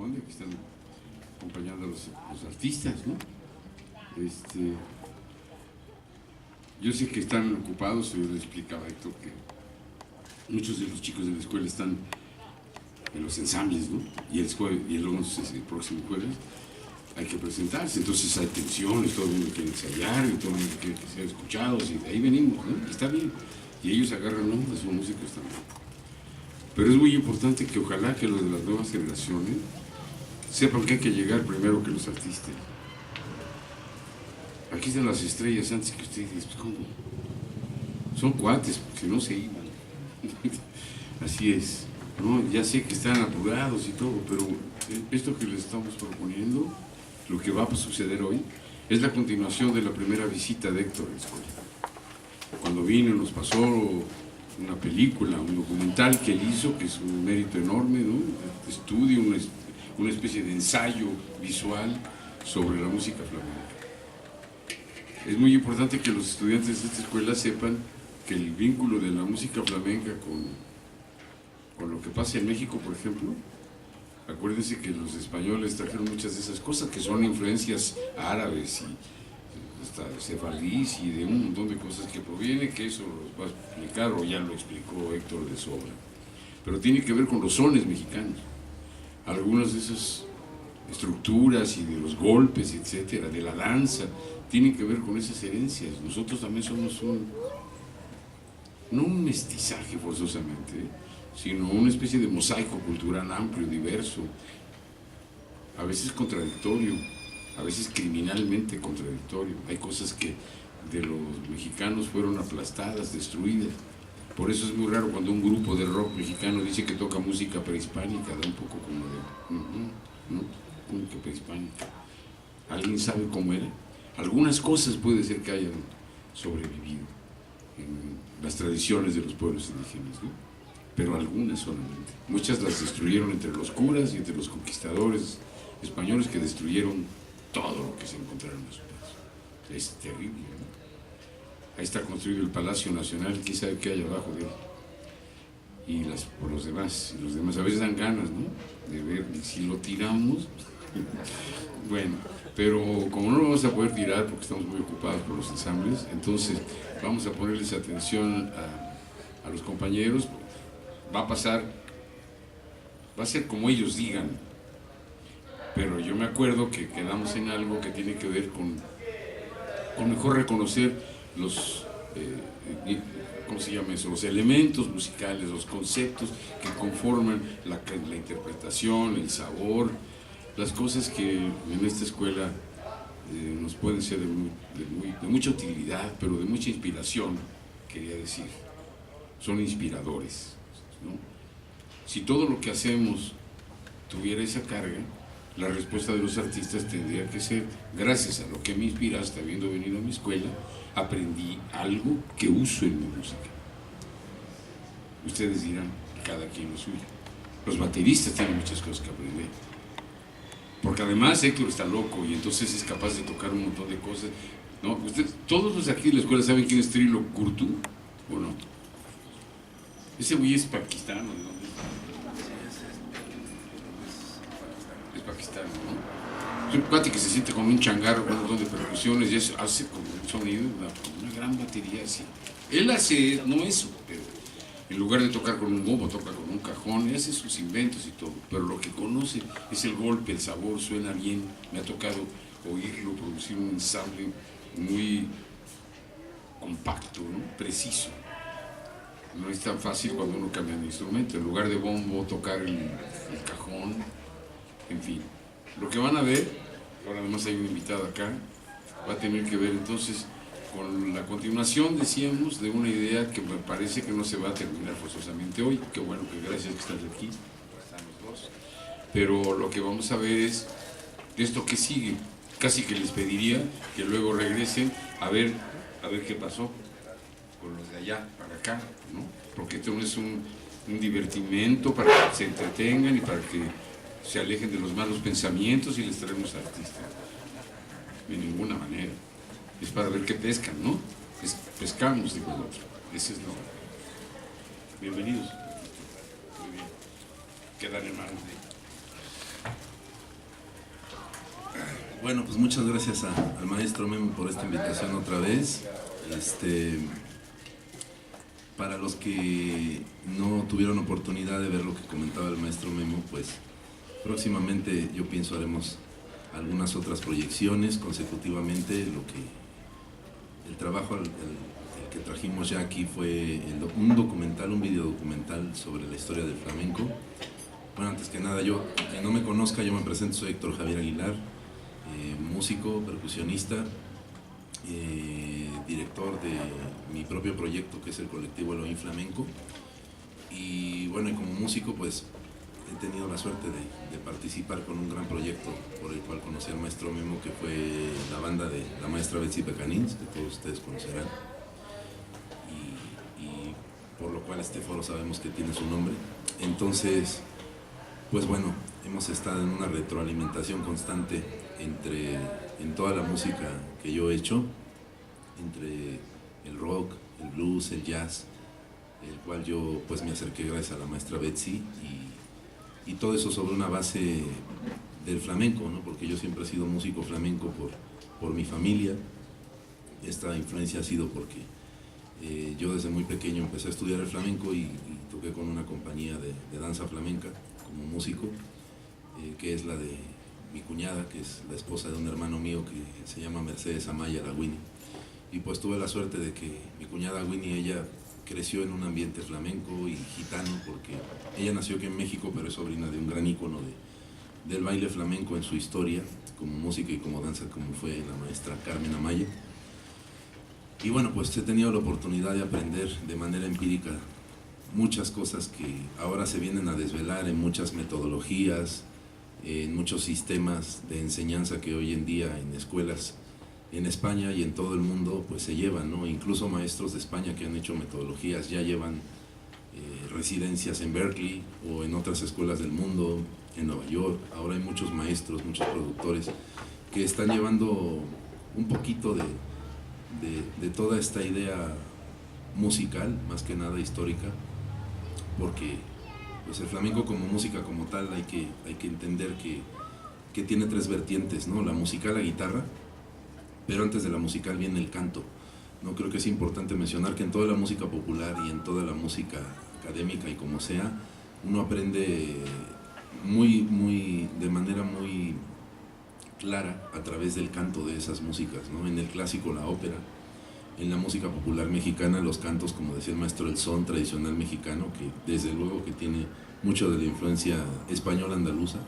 corresponde, aquí están acompañando a los artistas, ¿no? Yo sé que están ocupados, yo le explicaba a Héctor que muchos de los chicos de la escuela están en los ensambles, ¿no? Y el 11, el próximo jueves, hay que presentarse, entonces hay tensiones, todo el mundo quiere ensayar y todo el mundo quiere que sean escuchados, y de ahí venimos, ¿no? Y está bien, y ellos agarran de su música también. Pero es muy importante que ojalá que los de las nuevas generaciones sepan que hay que llegar primero que los artistas. Aquí están las estrellas antes que ustedes, pues, ¿cómo? Son cuates, porque si no se iban. Así es, ¿no? Ya sé que están apurados y todo, pero esto que les estamos proponiendo, lo que va a suceder hoy, es la continuación de la primera visita de Héctor a la escuela. Cuando vino nos pasó una película, un documental que él hizo, que es un mérito enorme, ¿no? De estudio, una especie de ensayo visual sobre la música flamenca. Es muy importante que los estudiantes de esta escuela sepan que el vínculo de la música flamenca con lo que pasa en México, por ejemplo, acuérdense que los españoles trajeron muchas de esas cosas que son influencias árabes y hasta sefardíes y de un montón de cosas que proviene, que eso los va a explicar, o ya lo explicó Héctor de sobra. Pero tiene que ver con los sones mexicanos. Algunas de esas estructuras y de los golpes, etcétera, de la danza, tienen que ver con esas herencias. Nosotros también somos no un mestizaje forzosamente, sino una especie de mosaico cultural amplio, diverso, a veces contradictorio, a veces criminalmente contradictorio. Hay cosas que de los mexicanos fueron aplastadas, destruidas. Por eso es muy raro cuando un grupo de rock mexicano dice que toca música prehispánica, da un poco como de, ¿no? ¿Cómo que prehispánica? ¿Alguien sabe cómo era? Algunas cosas puede ser que hayan sobrevivido en las tradiciones de los pueblos indígenas, ¿no? Pero algunas solamente. Muchas las destruyeron entre los curas y entre los conquistadores españoles, que destruyeron todo lo que se encontraron a su paso. Es terrible, ¿no? Ahí está construido el Palacio Nacional, quién sabe qué hay abajo de él. Y por los demás a veces dan ganas, ¿no? De ver si lo tiramos. Bueno, pero como no lo vamos a poder tirar porque estamos muy ocupados por los ensambles, entonces vamos a ponerles atención a los compañeros. Va a ser como ellos digan, pero yo me acuerdo que quedamos en algo que tiene que ver con mejor reconocer los, ¿cómo se llama eso? Los elementos musicales, los conceptos que conforman la interpretación, el sabor, las cosas que en esta escuela nos pueden ser de mucha utilidad, pero de mucha inspiración, quería decir. Son inspiradores, ¿no? Si todo lo que hacemos tuviera esa carga, la respuesta de los artistas tendría que ser: gracias a lo que me inspiraste habiendo venido a mi escuela, aprendí algo que uso en mi música. Ustedes dirán, cada quien lo suyo. Los bateristas tienen muchas cosas que aprender, porque además Héctor está loco y entonces es capaz de tocar un montón de cosas, ¿no? Todos los aquí de la escuela saben quién es Trilo Kurtu, ¿o no? Ese güey es pakistano, ¿no? Es pakistano, ¿no? Es un cuate que se siente como un changarro con un montón de percusiones y hace como un sonido, una gran batería así. Él hace, no eso, pero en lugar de tocar con un bombo, toca con un cajón y hace sus inventos y todo. Pero lo que conoce es el golpe, el sabor, suena bien. Me ha tocado oírlo, producir un ensamble muy compacto, ¿no? Preciso. No es tan fácil cuando uno cambia de instrumento. En lugar de bombo, tocar el cajón, en fin. Lo que van a ver, ahora además hay un invitado acá, va a tener que ver entonces con la continuación, decíamos, de una idea que me parece que no se va a terminar forzosamente hoy. Qué bueno, que gracias que estás aquí, están los dos. Pero lo que vamos a ver es esto que sigue. Casi que les pediría que luego regresen a ver qué pasó con los de allá para acá, ¿no? Porque esto no es un divertimento para que se entretengan y para que se alejen de los malos pensamientos y les traemos artistas. De ninguna manera. Es para ver qué pescan, ¿no? Pescamos, digo el otro. Ese es lo. Bienvenidos. Muy bien. Quedan hermanos. Bueno, pues muchas gracias al maestro Memo por esta invitación otra vez. Para los que no tuvieron oportunidad de ver lo que comentaba el maestro Memo, pues próximamente yo pienso haremos algunas otras proyecciones consecutivamente. El trabajo el que trajimos ya aquí fue un documental, un videodocumental sobre la historia del flamenco. Bueno, antes que nada, yo, quien no me conozca, yo me presento, soy Héctor Javier Aguilar, músico, percusionista, director de mi propio proyecto que es el colectivo Elohim Flamenco. Y bueno, y como músico pues he tenido la suerte de participar con un gran proyecto por el cual conocí al maestro Memo, que fue la banda de la maestra Betsy Pecanins, que todos ustedes conocerán, y por lo cual este foro sabemos que tiene su nombre. Entonces, pues bueno, hemos estado en una retroalimentación constante en toda la música que yo he hecho, entre el rock, el blues, el jazz, el cual yo pues me acerqué gracias a la maestra Betsy, y todo eso sobre una base del flamenco, ¿no? Porque yo siempre he sido músico flamenco por mi familia. Esta influencia ha sido porque yo desde muy pequeño empecé a estudiar el flamenco y toqué con una compañía de danza flamenca como músico, que es la de mi cuñada, que es la esposa de un hermano mío que se llama Mercedes Amaya, la Winnie. Y pues tuve la suerte de que mi cuñada Winnie, ella creció en un ambiente flamenco y gitano, porque ella nació aquí en México, pero es sobrina de un gran ícono del baile flamenco en su historia, como música y como danza, como fue la maestra Carmen Amaya. Y bueno, pues he tenido la oportunidad de aprender de manera empírica muchas cosas que ahora se vienen a desvelar en muchas metodologías, en muchos sistemas de enseñanza que hoy en día en escuelas en España y en todo el mundo pues se llevan, ¿no? Incluso maestros de España que han hecho metodologías ya llevan residencias en Berkeley o en otras escuelas del mundo, en Nueva York. Ahora hay muchos maestros, muchos productores que están llevando un poquito de toda esta idea musical, más que nada histórica, porque pues el flamenco como música como tal hay que entender que tiene tres vertientes, ¿no? La musical, la guitarra, pero antes de la musical viene el canto, ¿no? Creo que es importante mencionar que en toda la música popular y en toda la música académica y como sea, uno aprende de manera muy clara a través del canto de esas músicas, ¿no? En el clásico, la ópera. En la música popular mexicana, los cantos, como decía el maestro, el son tradicional mexicano, que desde luego que tiene mucho de la influencia española andaluza.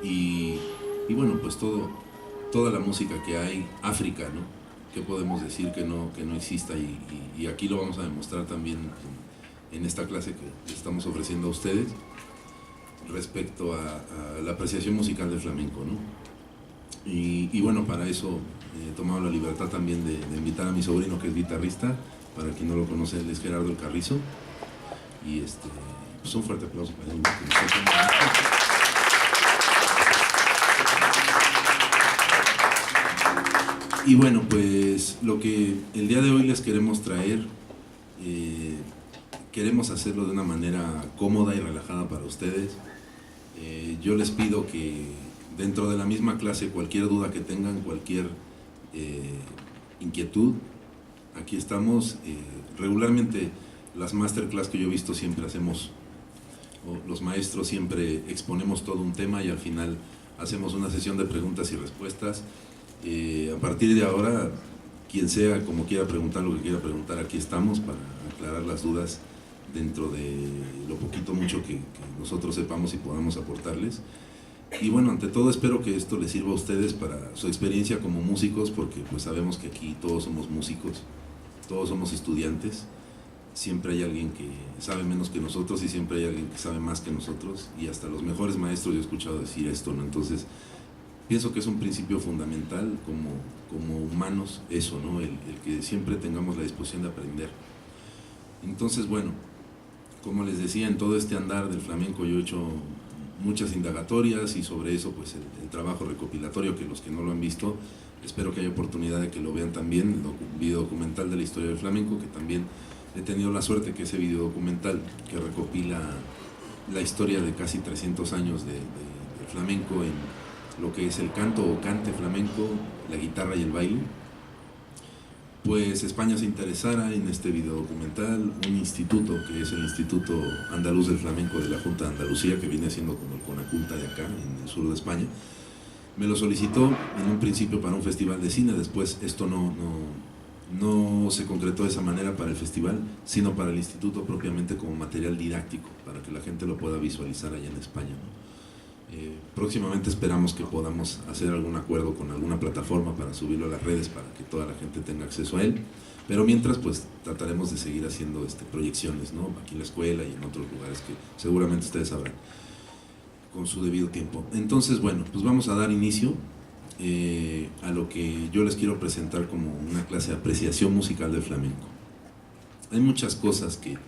Y bueno, pues toda la música que hay, África, ¿no? ¿Qué podemos decir que no exista? Y aquí lo vamos a demostrar también en esta clase que estamos ofreciendo a ustedes respecto a la apreciación musical del flamenco, ¿no? Y bueno, para eso he tomado la libertad también de invitar a mi sobrino, que es guitarrista. Para quien no lo conoce, él es Gerardo El Carrizo, y pues un fuerte aplauso para él. Y bueno, pues lo que el día de hoy les queremos traer, queremos hacerlo de una manera cómoda y relajada para ustedes. Yo les pido que dentro de la misma clase, cualquier duda que tengan, cualquier inquietud, aquí estamos. Regularmente las masterclass que yo he visto siempre hacemos, los maestros siempre exponemos todo un tema y al final hacemos una sesión de preguntas y respuestas. A partir de ahora, quien sea, como quiera preguntar lo que quiera preguntar, aquí estamos para aclarar las dudas dentro de lo poquito mucho que nosotros sepamos y podamos aportarles. Y bueno, ante todo espero que esto les sirva a ustedes para su experiencia como músicos, porque pues sabemos que aquí todos somos músicos, todos somos estudiantes, siempre hay alguien que sabe menos que nosotros y siempre hay alguien que sabe más que nosotros, y hasta los mejores maestros yo he escuchado decir esto, ¿no? Entonces pienso que es un principio fundamental como humanos eso, ¿no? El que siempre tengamos la disposición de aprender. Entonces bueno, como les decía, en todo este andar del flamenco yo he hecho muchas indagatorias y sobre eso pues el trabajo recopilatorio, que los que no lo han visto espero que haya oportunidad de que lo vean también, el video documental de la historia del flamenco, que también he tenido la suerte que ese video documental que recopila la historia de casi 300 años del flamenco lo que es el canto o cante flamenco, la guitarra y el baile, pues España se interesara en este videodocumental. Un instituto, que es el Instituto Andaluz del Flamenco de la Junta de Andalucía, que viene siendo como el Conaculta de acá, en el sur de España, me lo solicitó en un principio para un festival de cine. Después esto no se concretó de esa manera para el festival, sino para el instituto propiamente como material didáctico, para que la gente lo pueda visualizar allá en España, ¿no? Próximamente esperamos que podamos hacer algún acuerdo con alguna plataforma para subirlo a las redes, para que toda la gente tenga acceso a él, pero mientras pues trataremos de seguir haciendo proyecciones, ¿no? Aquí en la escuela y en otros lugares que seguramente ustedes sabrán con su debido tiempo. Entonces, bueno, pues vamos a dar inicio a lo que yo les quiero presentar como una clase de apreciación musical del flamenco. Hay muchas cosas que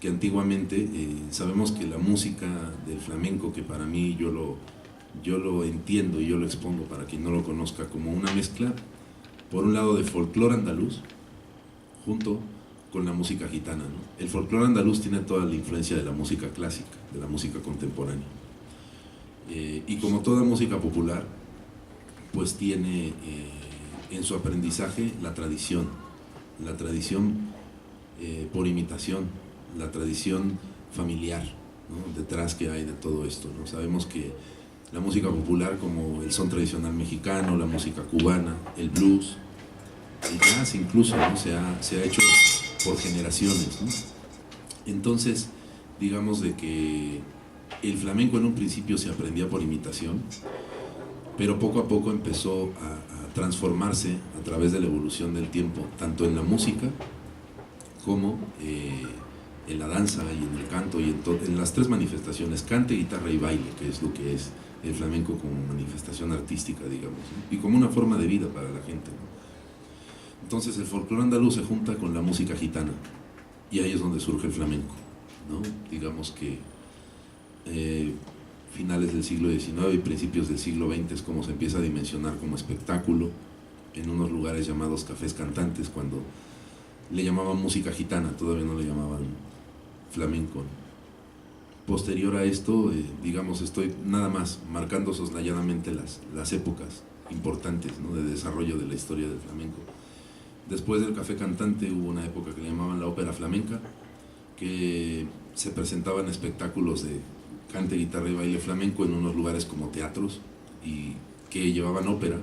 antiguamente sabemos que la música del flamenco, que para mí yo lo entiendo y yo lo expongo para quien no lo conozca como una mezcla, por un lado, de folclore andaluz junto con la música gitana, ¿no? El folclore andaluz tiene toda la influencia de la música clásica, de la música contemporánea, y como toda música popular, pues tiene en su aprendizaje la tradición por imitación, la tradición familiar, ¿no? Detrás que hay de todo esto, ¿no? Sabemos que la música popular, como el son tradicional mexicano, la música cubana, el blues, el jazz incluso, ¿no? se ha hecho por generaciones, ¿no? Entonces, digamos de que el flamenco en un principio se aprendía por imitación, pero poco a poco empezó a transformarse a través de la evolución del tiempo, tanto en la música como en la danza y en el canto y en las tres manifestaciones, cante, guitarra y baile, que es lo que es el flamenco como manifestación artística, digamos, ¿no? Y como una forma de vida para la gente, ¿no? Entonces el folclore andaluz se junta con la música gitana y ahí es donde surge el flamenco, ¿no? Digamos que finales del siglo XIX y principios del siglo XX es como se empieza a dimensionar como espectáculo en unos lugares llamados cafés cantantes, cuando le llamaban música gitana, todavía no le llamaban flamenco. Posterior a esto, digamos, estoy nada más marcando soslayadamente las épocas importantes, ¿no? De desarrollo de la historia del flamenco. Después del café cantante hubo una época que le llamaban la ópera flamenca, que se presentaban espectáculos de cante, guitarra y baile flamenco en unos lugares como teatros, y que llevaban ópera,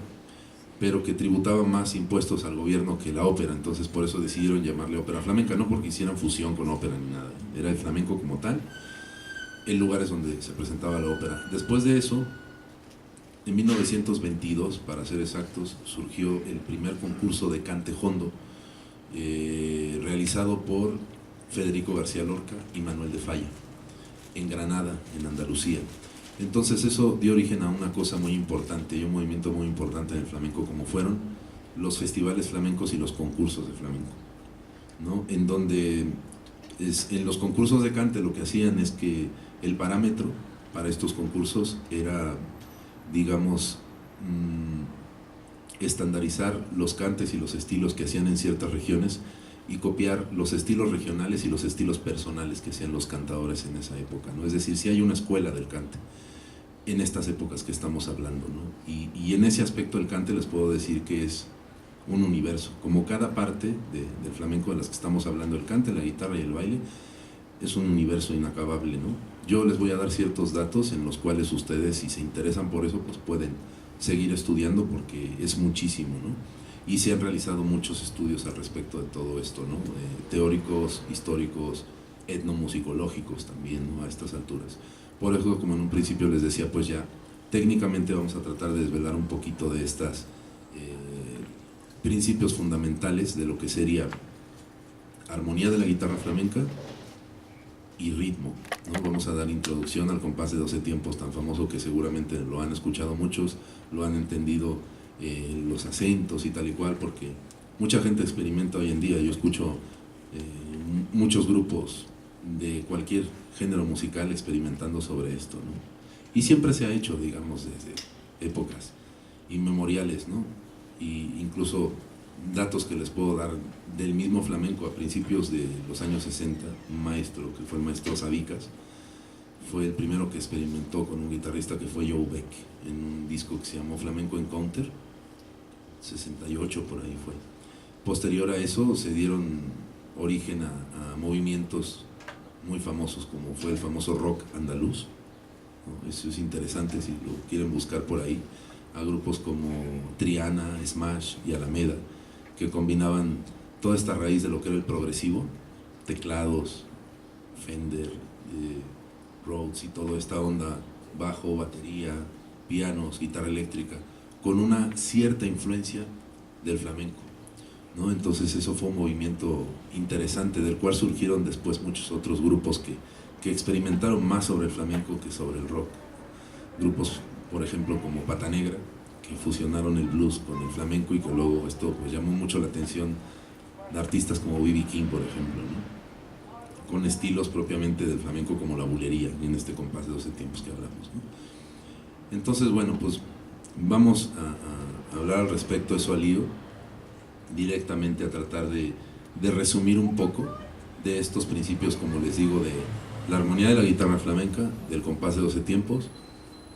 pero que tributaban más impuestos al gobierno que la ópera. Entonces por eso decidieron llamarle ópera flamenca, no porque hicieran fusión con ópera ni nada, era el flamenco como tal, en lugares donde se presentaba la ópera. Después de eso, en 1922, para ser exactos, surgió el primer concurso de cante jondo, realizado por Federico García Lorca y Manuel de Falla, en Granada, en Andalucía. Entonces eso dio origen a una cosa muy importante y un movimiento muy importante en el flamenco, como fueron los festivales flamencos y los concursos de flamenco, ¿no? En donde en los concursos de cante lo que hacían es que el parámetro para estos concursos era, digamos, estandarizar los cantes y los estilos que hacían en ciertas regiones y copiar los estilos regionales y los estilos personales que hacían los cantadores en esa época, ¿no? Es decir, si hay una escuela del cante en estas épocas que estamos hablando, ¿no? Y en ese aspecto el cante les puedo decir que es un universo, como cada parte del flamenco de las que estamos hablando, el cante, la guitarra y el baile, es un universo inacabable, ¿no? Yo les voy a dar ciertos datos en los cuales ustedes, si se interesan por eso, pues pueden seguir estudiando, porque es muchísimo, ¿no? Y se han realizado muchos estudios al respecto de todo esto, ¿no? Teóricos, históricos, etnomusicológicos también, ¿no? A estas alturas. Por eso, como en un principio les decía, pues ya técnicamente vamos a tratar de desvelar un poquito de estos principios fundamentales de lo que sería armonía de la guitarra flamenca y ritmo, ¿no? Vamos a dar introducción al compás de 12 tiempos, tan famoso que seguramente lo han escuchado muchos, lo han entendido, los acentos y tal y cual, porque mucha gente experimenta hoy en día. Yo escucho muchos grupos de cualquier género musical experimentando sobre esto, ¿no? Y siempre se ha hecho, digamos, desde épocas inmemoriales, ¿no? Y incluso datos que les puedo dar del mismo flamenco a principios de los años 60, un maestro que fue el maestro Sabicas, fue el primero que experimentó con un guitarrista que fue Joe Beck, en un disco que se llamó Flamenco Encounter, 68 por ahí fue. Posterior a eso se dieron origen a movimientos muy famosos, como fue el famoso rock andaluz, ¿no? Eso es interesante si lo quieren buscar por ahí, a grupos como Triana, Smash y Alameda, que combinaban toda esta raíz de lo que era el progresivo, teclados, Fender, Rhodes y toda esta onda, bajo, batería, pianos, guitarra eléctrica, con una cierta influencia del flamenco, ¿no? Entonces eso fue un movimiento interesante, del cual surgieron después muchos otros grupos que experimentaron más sobre el flamenco que sobre el rock. Grupos, por ejemplo, como Pata Negra, que fusionaron el blues con el flamenco y que luego esto pues llamó mucho la atención de artistas como B.B. King, por ejemplo, ¿no? Con estilos propiamente del flamenco como la bulería, en este compás de 12 tiempos que hablamos, ¿no? Entonces, bueno, pues vamos a hablar al respecto de eso al lío, directamente a tratar de resumir un poco de estos principios, como les digo, de la armonía de la guitarra flamenca, del compás de 12 tiempos.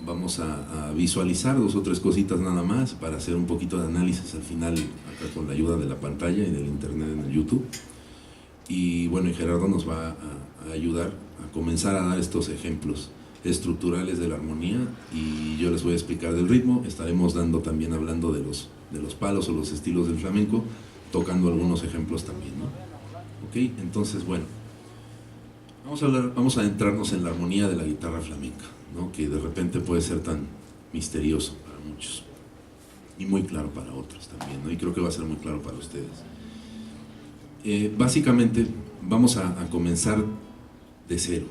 Vamos a visualizar 2 o 3 cositas nada más para hacer un poquito de análisis al final, acá con la ayuda de la pantalla y del internet en el YouTube. Y bueno, y Gerardo nos va a ayudar a comenzar a dar estos ejemplos estructurales de la armonía, y yo les voy a explicar del ritmo. Estaremos también hablando de los palos o los estilos del flamenco, tocando algunos ejemplos también, ¿no? Ok, entonces bueno, vamos a adentrarnos en la armonía de la guitarra flamenca, ¿no? Que de repente puede ser tan misterioso para muchos y muy claro para otros también, ¿no? Y creo que va a ser muy claro para ustedes. Básicamente vamos a comenzar de cero,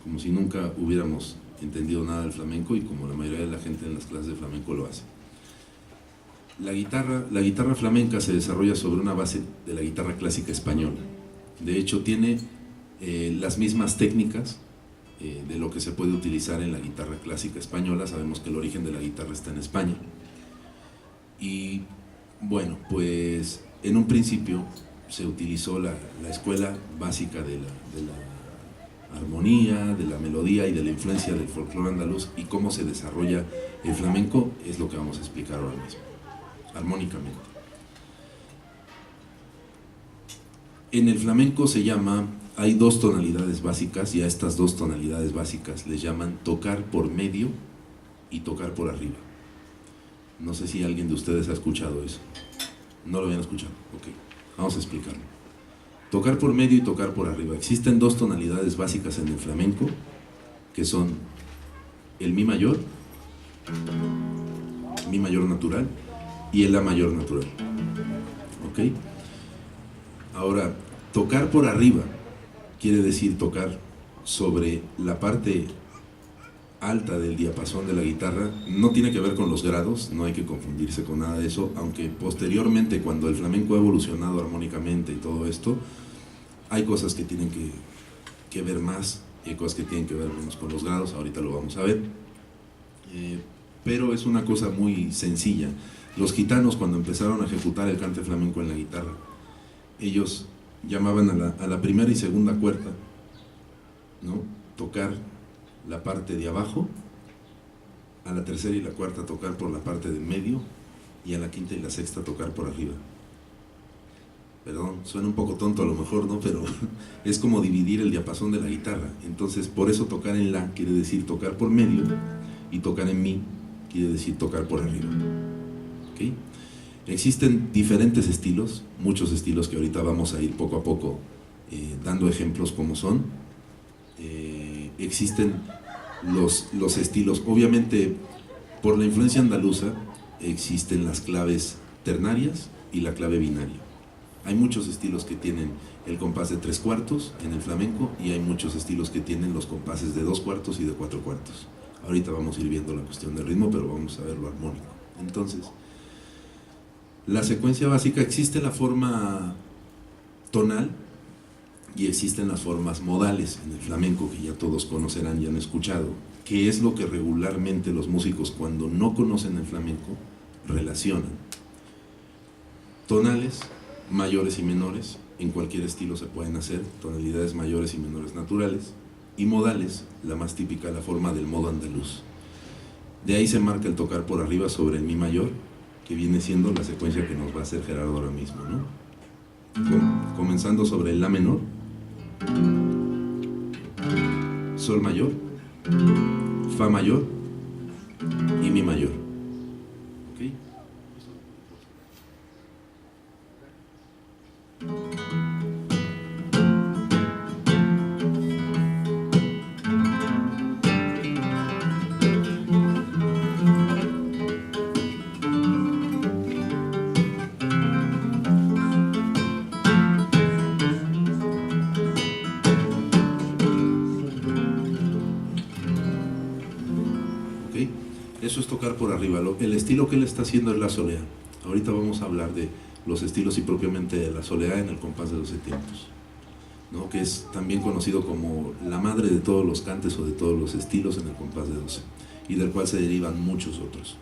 como si nunca hubiéramos entendido nada del flamenco, y como la mayoría de la gente en las clases de flamenco lo hace. La guitarra flamenca se desarrolla sobre una base de la guitarra clásica española. De hecho, tiene las mismas técnicas de lo que se puede utilizar en la guitarra clásica española. Sabemos que el origen de la guitarra está en España. Y bueno, pues en un principio se utilizó la escuela básica de la armonía, de la melodía y de la influencia del folclore andaluz, y cómo se desarrolla el flamenco es lo que vamos a explicar ahora mismo, armónicamente. En el flamenco hay 2 tonalidades básicas, y a estas 2 tonalidades básicas les llaman tocar por medio y tocar por arriba. No sé si alguien de ustedes ha escuchado eso. ¿No lo habían escuchado? Ok, vamos a explicarlo. Tocar por medio y tocar por arriba. Existen 2 tonalidades básicas en el flamenco, que son el mi mayor natural, y el la mayor natural. ¿Ok? Ahora, tocar por arriba quiere decir tocar sobre la parte alta del diapasón de la guitarra. No tiene que ver con los grados, no hay que confundirse con nada de eso, aunque posteriormente, cuando el flamenco ha evolucionado armónicamente y todo esto, hay cosas que tienen que ver más y hay cosas que tienen que ver menos con los grados. Ahorita lo vamos a ver, pero es una cosa muy sencilla. Los gitanos, cuando empezaron a ejecutar el cante flamenco en la guitarra, ellos llamaban a la primera y segunda cuerda, ¿no?, tocar la parte de abajo, a la tercera y la cuarta tocar por la parte del medio, y a la quinta y la sexta tocar por arriba. Perdón, suena un poco tonto a lo mejor, ¿no?, pero es como dividir el diapasón de la guitarra. Entonces, por eso tocar en la quiere decir tocar por medio, y tocar en mi quiere decir tocar por arriba. ¿Okay? Existen diferentes estilos, muchos estilos que ahorita vamos a ir poco a poco dando ejemplos como son. Existen los estilos, obviamente por la influencia andaluza existen las claves ternarias y la clave binaria. Hay muchos estilos que tienen el compás de 3/4 en el flamenco, y hay muchos estilos que tienen los compases de 2/4 y de 4/4. Ahorita vamos a ir viendo la cuestión del ritmo, pero vamos a ver lo armónico. Entonces, la secuencia básica: existe la forma tonal y existen las formas modales en el flamenco, que ya todos conocerán y han escuchado, que es lo que regularmente los músicos, cuando no conocen el flamenco, relacionan. Tonales, mayores y menores, en cualquier estilo se pueden hacer, tonalidades mayores y menores naturales. y modales, la más típica, la forma del modo andaluz. De ahí se marca el tocar por arriba sobre el mi mayor, que viene siendo la secuencia que nos va a hacer Gerardo ahora mismo, ¿no? Comenzando sobre el la menor, sol mayor, fa mayor y mi mayor. ¿Okay? Eso es tocar por arriba. El estilo que él está haciendo es la soleá. Ahorita vamos a hablar de los estilos y propiamente de la soleá en el compás de 12 tiempos, ¿no? Que es también conocido como la madre de todos los cantes o de todos los estilos en el compás de 12, y del cual se derivan muchos otros.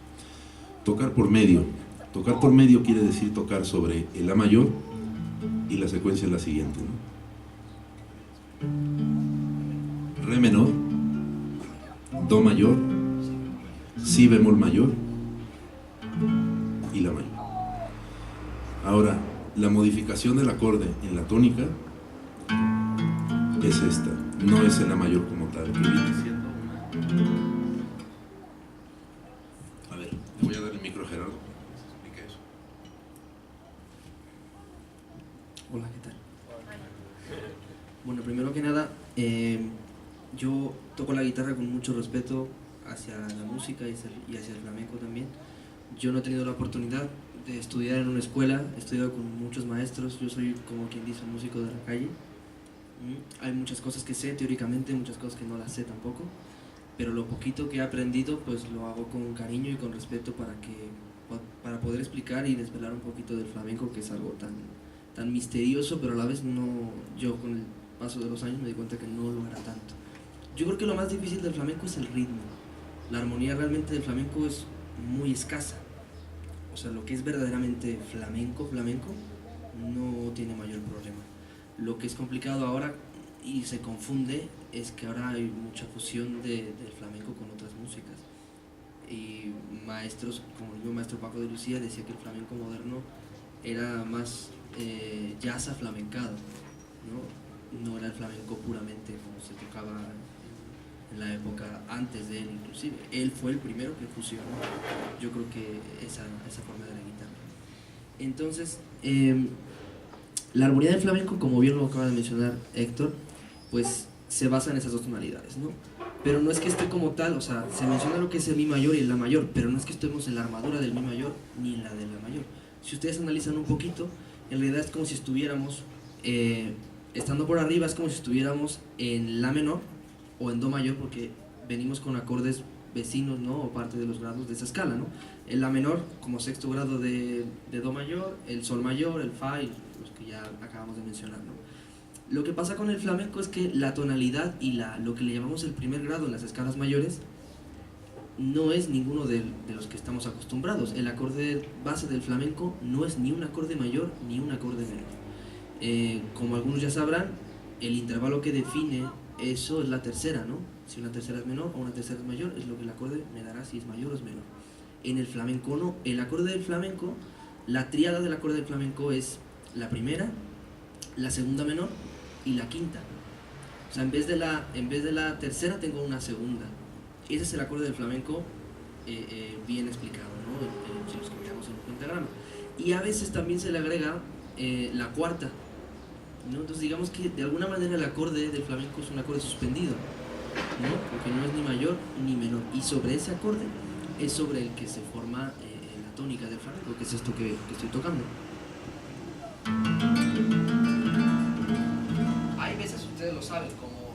Tocar por medio. Tocar por medio quiere decir tocar sobre el la mayor y la secuencia es la siguiente, ¿no? Re menor, do mayor, si bemol mayor y la mayor. Ahora, la modificación del acorde en la tónica es esta, no es en la mayor como tal, que viene siendo una... A ver, le voy a dar el micro a Gerardo. Explica eso. Hola, ¿qué tal? Bueno, primero que nada, yo toco la guitarra con mucho respeto hacia la música y hacia el flamenco también. Yo no he tenido la oportunidad de estudiar en una escuela, he estudiado con muchos maestros, yo soy como quien dice un músico de la calle. Hay muchas cosas que sé teóricamente, muchas cosas que no las sé tampoco, pero lo poquito que he aprendido pues lo hago con cariño y con respeto para poder explicar y desvelar un poquito del flamenco, que es algo tan misterioso, pero a la vez yo con el paso de los años me di cuenta que no lo era tanto. Yo creo que lo más difícil del flamenco es el ritmo. La armonía realmente del flamenco es muy escasa. O sea, lo que es verdaderamente flamenco no tiene mayor problema. Lo que es complicado ahora y se confunde es que ahora hay mucha fusión del flamenco con otras músicas. Y maestros, como el mismo maestro Paco de Lucía, decía que el flamenco moderno era más jazz aflamencado, ¿no? No era el flamenco puramente como se tocaba en la época antes de él, inclusive. Él fue el primero que fusionó, yo creo que esa forma de la guitarra. Entonces, la armonía del flamenco, como bien lo acaba de mencionar Héctor, pues se basa en esas dos tonalidades, ¿no? Pero no es que esté como tal, o sea, se menciona lo que es el mi mayor y el la mayor, pero no es que estemos en la armadura del mi mayor ni en la de la mayor. Si ustedes analizan un poquito, en realidad es como si estuviéramos, estando por arriba, es como si estuviéramos en la menor o en do mayor, porque venimos con acordes vecinos, ¿no? O parte de los grados de esa escala, ¿no? El la menor como sexto grado de do mayor, el sol mayor, el fa y los que ya acabamos de mencionar, ¿no? Lo que pasa con el flamenco es que la tonalidad y lo que le llamamos el primer grado en las escalas mayores no es ninguno de los que estamos acostumbrados. El acorde base del flamenco no es ni un acorde mayor ni un acorde menor. Como algunos ya sabrán, el intervalo que define eso es la tercera, ¿no? Si una tercera es menor o una tercera es mayor, es lo que el acorde me dará si es mayor o es menor. En el flamenco no. El acorde del flamenco, la tríada del acorde del flamenco es la primera, la segunda menor y la quinta. O sea, en vez de la tercera tengo una segunda. Ese es el acorde del flamenco bien explicado, ¿no? Si los cambiamos en un pentagrama. Y a veces también se le agrega la cuarta, ¿no? Entonces digamos que de alguna manera el acorde del flamenco es un acorde suspendido, ¿no? Porque no es ni mayor ni menor. Y sobre ese acorde es sobre el que se forma la tónica del flamenco, que es esto que estoy tocando. Hay veces, ustedes lo saben, como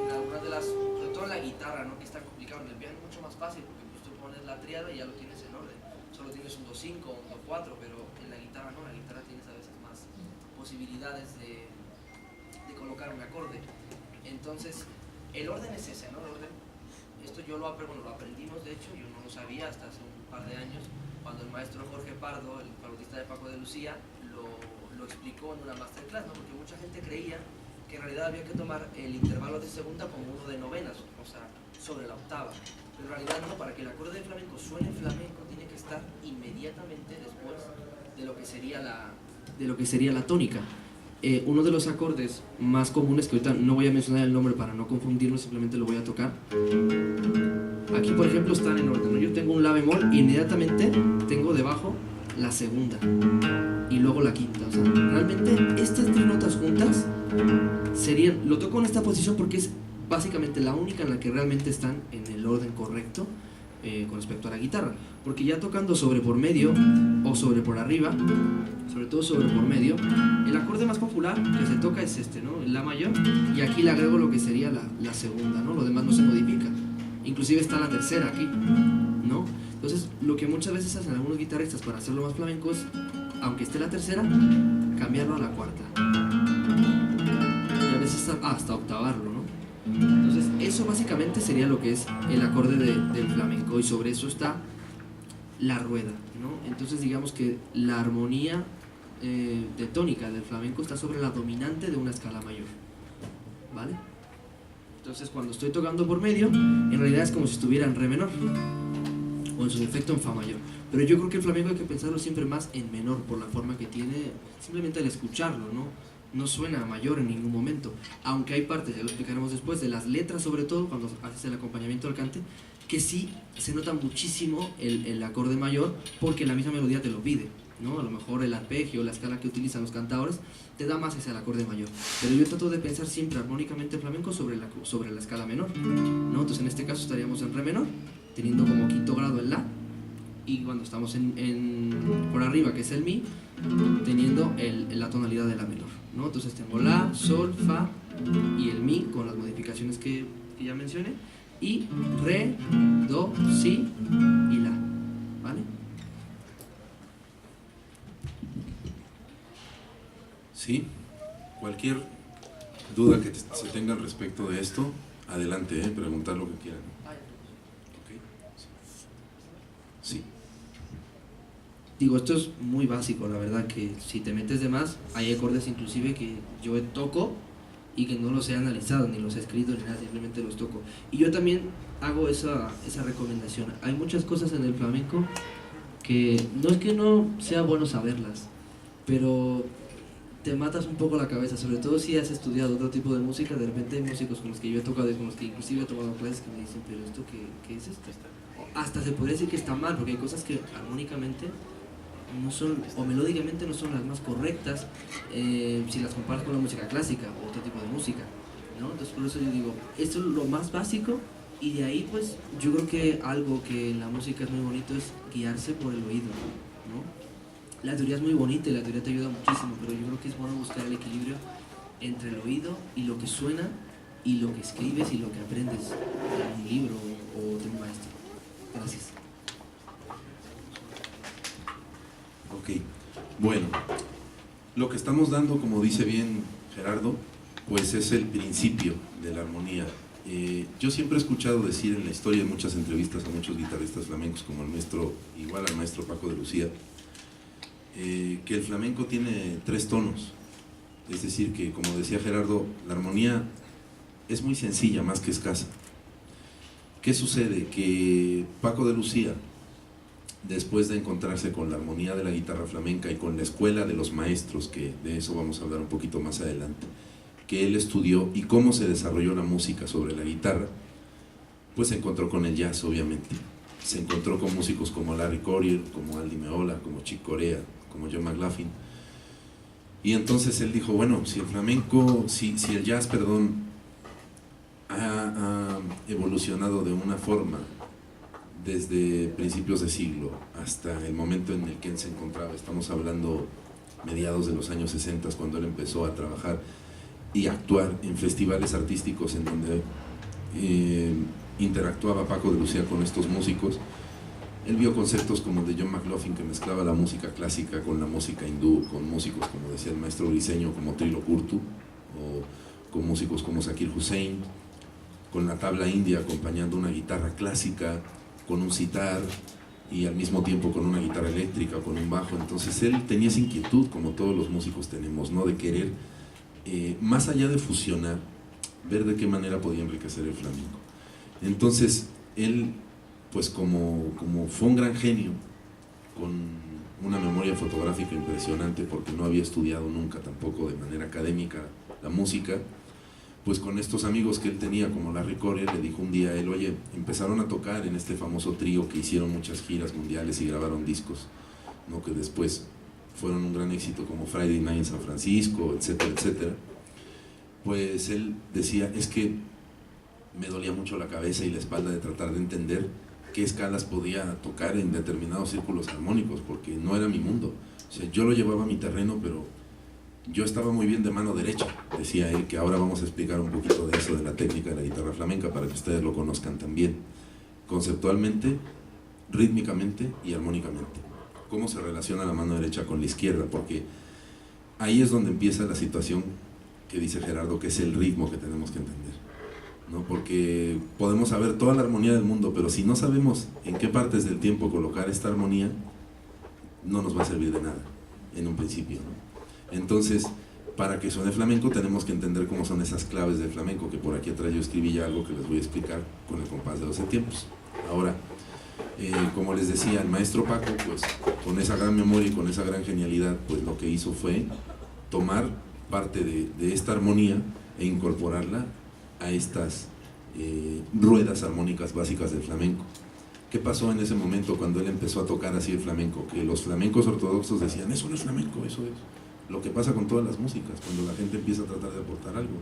en algunas de las, sobre todo en la guitarra, ¿no? Que es tan complicado, en el piano es mucho más fácil porque pues, tú pones la tríada y ya lo tienes en orden. Solo tienes un do-5 o un do-4, pero en la guitarra no, en la guitarra tienes a veces más posibilidades de colocar un acorde. Entonces, el orden es ese, ¿no? El orden, esto yo lo aprendimos, de hecho, yo no lo sabía hasta hace un par de años, cuando el maestro Jorge Pardo, el flautista de Paco de Lucía, lo explicó en una masterclass, ¿no? Porque mucha gente creía que que en realidad había que tomar el intervalo de segunda como uno de novenas, o sea, sobre la octava. Pero en realidad no, para que el acorde de flamenco suene flamenco tiene que estar inmediatamente después de lo que sería la tónica. Uno de los acordes más comunes, que ahorita no voy a mencionar el nombre para no confundirlo, simplemente lo voy a tocar. Aquí, por ejemplo, están en orden, ¿no? Yo tengo un la bemol e inmediatamente tengo debajo la segunda y luego la quinta. O sea, realmente estas tres notas juntas serían, lo toco en esta posición porque es básicamente la única en la que realmente están en el orden correcto con respecto a la guitarra, porque ya tocando sobre por medio o sobre por arriba, sobre todo sobre por medio, el acorde más popular que se toca es este, ¿no? El la mayor, y aquí le agrego lo que sería la segunda, ¿no? Lo demás no se modifica, inclusive está la tercera aquí, ¿no? Entonces lo que muchas veces hacen algunos guitarristas para hacerlo más flamenco es, aunque esté la tercera, cambiarlo a la cuarta y a veces hasta octavarlo, ¿no? Entonces eso básicamente sería lo que es el acorde del flamenco, y sobre eso está la rueda, ¿no? Entonces digamos que la armonía de tónica del flamenco está sobre la dominante de una escala mayor, ¿vale? Entonces cuando estoy tocando por medio, en realidad es como si estuviera en re menor o en su defecto en fa mayor, pero yo creo que el flamenco hay que pensarlo siempre más en menor por la forma que tiene, simplemente al escucharlo, ¿no? No suena a mayor en ningún momento, aunque hay partes, ya lo explicaremos después, de las letras, sobre todo cuando haces el acompañamiento al cante, que sí se nota muchísimo el acorde mayor, porque la misma melodía te lo pide, ¿no? A lo mejor el arpegio, la escala que utilizan los cantadores, te da más hacia el acorde mayor, pero yo trato de pensar siempre armónicamente flamenco sobre la escala menor, ¿no? Entonces en este caso estaríamos en re menor, teniendo como quinto grado el la, y cuando estamos por arriba, que es el mi, teniendo la tonalidad de la menor, ¿no? Entonces tengo la, sol, fa y el mi con las modificaciones que ya mencioné, y re, do, si y la, ¿vale? Sí, cualquier duda que se tenga respecto de esto, adelante, preguntar lo que quieran. Okay. Sí. Digo, esto es muy básico, la verdad, que si te metes de más, hay acordes inclusive que yo toco y que no los he analizado, ni los he escrito, ni nada, simplemente los toco. Y yo también hago esa recomendación. Hay muchas cosas en el flamenco que no es que no sea bueno saberlas, pero te matas un poco la cabeza, sobre todo si has estudiado otro tipo de música. De repente hay músicos con los que yo he tocado y con los que inclusive he tomado clases que me dicen, pero ¿esto qué es esto? O hasta se podría decir que está mal, porque hay cosas que armónicamente no son, o melódicamente no son las más correctas si las comparas con la música clásica o otro tipo de música, ¿no? Entonces por eso yo digo, esto es lo más básico, y de ahí pues yo creo que algo que en la música es muy bonito es guiarse por el oído, ¿no? La teoría es muy bonita y la teoría te ayuda muchísimo, pero yo creo que es bueno buscar el equilibrio entre el oído y lo que suena y lo que escribes y lo que aprendes en un libro o de un maestro. Gracias. Ok, bueno, lo que estamos dando, como dice bien Gerardo, pues es el principio de la armonía. Yo siempre he escuchado decir en la historia, en muchas entrevistas a muchos guitarristas flamencos, como el maestro, igual al maestro Paco de Lucía, que el flamenco tiene 3 tonos, es decir, que como decía Gerardo, la armonía es muy sencilla, más que escasa. ¿Qué sucede? Que Paco de Lucía, después de encontrarse con la armonía de la guitarra flamenca y con la escuela de los maestros, que de eso vamos a hablar un poquito más adelante, que él estudió y cómo se desarrolló la música sobre la guitarra, pues se encontró con el jazz, obviamente. Se encontró con músicos como Larry Coryell, como Al Di Meola, como Chick Corea, como John McLaughlin. Y entonces él dijo, bueno, si el flamenco, si el jazz, perdón, ha evolucionado de una forma desde principios de siglo hasta el momento en el que él se encontraba, estamos hablando mediados de los años 60, cuando él empezó a trabajar y actuar en festivales artísticos en donde interactuaba Paco de Lucía con estos músicos. Él vio conceptos como el de John McLaughlin, que mezclaba la música clásica con la música hindú, con músicos como decía el maestro briseño como Trilo Kurtu, o con músicos como Zakir Hussain, con la tabla india acompañando una guitarra clásica, con un sitar y al mismo tiempo con una guitarra eléctrica, con un bajo. Entonces él tenía esa inquietud, como todos los músicos tenemos, ¿no?, de querer más allá de fusionar, ver de qué manera podía enriquecer el flamenco. Entonces, él, pues como fue un gran genio, con una memoria fotográfica impresionante, porque no había estudiado nunca tampoco de manera académica la música, pues con estos amigos que él tenía, como Larry Coryell, le dijo un día a él, oye, empezaron a tocar en este famoso trío que hicieron muchas giras mundiales y grabaron discos, ¿no? Que después fueron un gran éxito, como Friday Night en San Francisco, etcétera, etcétera. Pues él decía, es que me dolía mucho la cabeza y la espalda de tratar de entender qué escalas podía tocar en determinados círculos armónicos, porque no era mi mundo. O sea, yo lo llevaba a mi terreno, pero yo estaba muy bien de mano derecha, decía él, que ahora vamos a explicar un poquito de eso, de la técnica de la guitarra flamenca, para que ustedes lo conozcan también, conceptualmente, rítmicamente y armónicamente. Cómo se relaciona la mano derecha con la izquierda, porque ahí es donde empieza la situación que dice Gerardo, que es el ritmo que tenemos que entender, ¿no? Porque podemos saber toda la armonía del mundo, pero si no sabemos en qué partes del tiempo colocar esta armonía, no nos va a servir de nada en un principio, ¿no? Entonces, para que suene flamenco tenemos que entender cómo son esas claves del flamenco, que por aquí atrás yo escribí ya algo que les voy a explicar con el compás de 12 tiempos. Ahora, como les decía, el maestro Paco, pues con esa gran memoria y con esa gran genialidad, pues lo que hizo fue tomar parte de esta armonía e incorporarla a estas ruedas armónicas básicas del flamenco. ¿Qué pasó en ese momento cuando él empezó a tocar así el flamenco? Que los flamencos ortodoxos decían, eso no es flamenco, eso es lo que pasa con todas las músicas, cuando la gente empieza a tratar de aportar algo.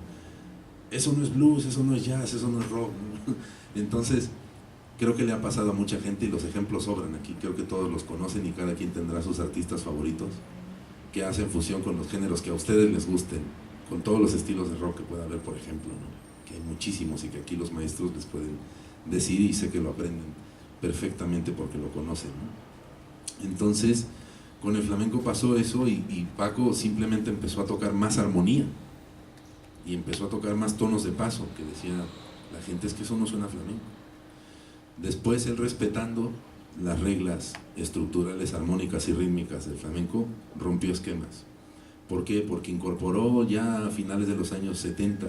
Eso no es blues, eso no es jazz, eso no es rock, ¿no? Entonces, creo que le ha pasado a mucha gente y los ejemplos sobran aquí, creo que todos los conocen y cada quien tendrá sus artistas favoritos que hacen fusión con los géneros que a ustedes les gusten, con todos los estilos de rock que pueda haber, por ejemplo, ¿no? Que hay muchísimos y que aquí los maestros les pueden decir y sé que lo aprenden perfectamente porque lo conocen, ¿no? Entonces, con el flamenco pasó eso y Paco simplemente empezó a tocar más armonía y empezó a tocar más tonos de paso, que decía la gente, es que eso no suena flamenco. Después él, respetando las reglas estructurales, armónicas y rítmicas del flamenco, rompió esquemas. ¿Por qué? Porque incorporó ya a finales de los años 70,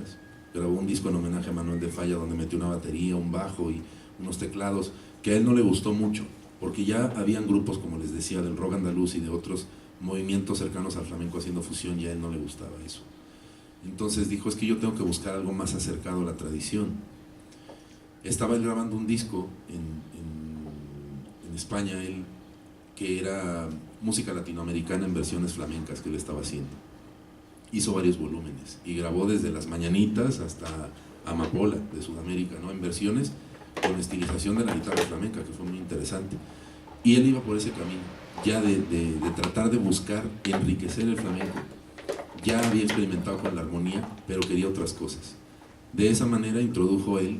grabó un disco en homenaje a Manuel de Falla donde metió una batería, un bajo y unos teclados, que a él no le gustó mucho, porque ya habían grupos, como les decía, del rock andaluz y de otros movimientos cercanos al flamenco haciendo fusión, y a él no le gustaba eso. Entonces dijo, es que yo tengo que buscar algo más acercado a la tradición. Estaba él grabando un disco en España, él, que era música latinoamericana en versiones flamencas que él estaba haciendo. Hizo varios volúmenes y grabó desde Las Mañanitas hasta Amapola de Sudamérica, ¿no? En versiones con estilización de la guitarra flamenca, que fue muy interesante. Y él iba por ese camino, ya de tratar de buscar enriquecer el flamenco. Ya había experimentado con la armonía, pero quería otras cosas. De esa manera introdujo él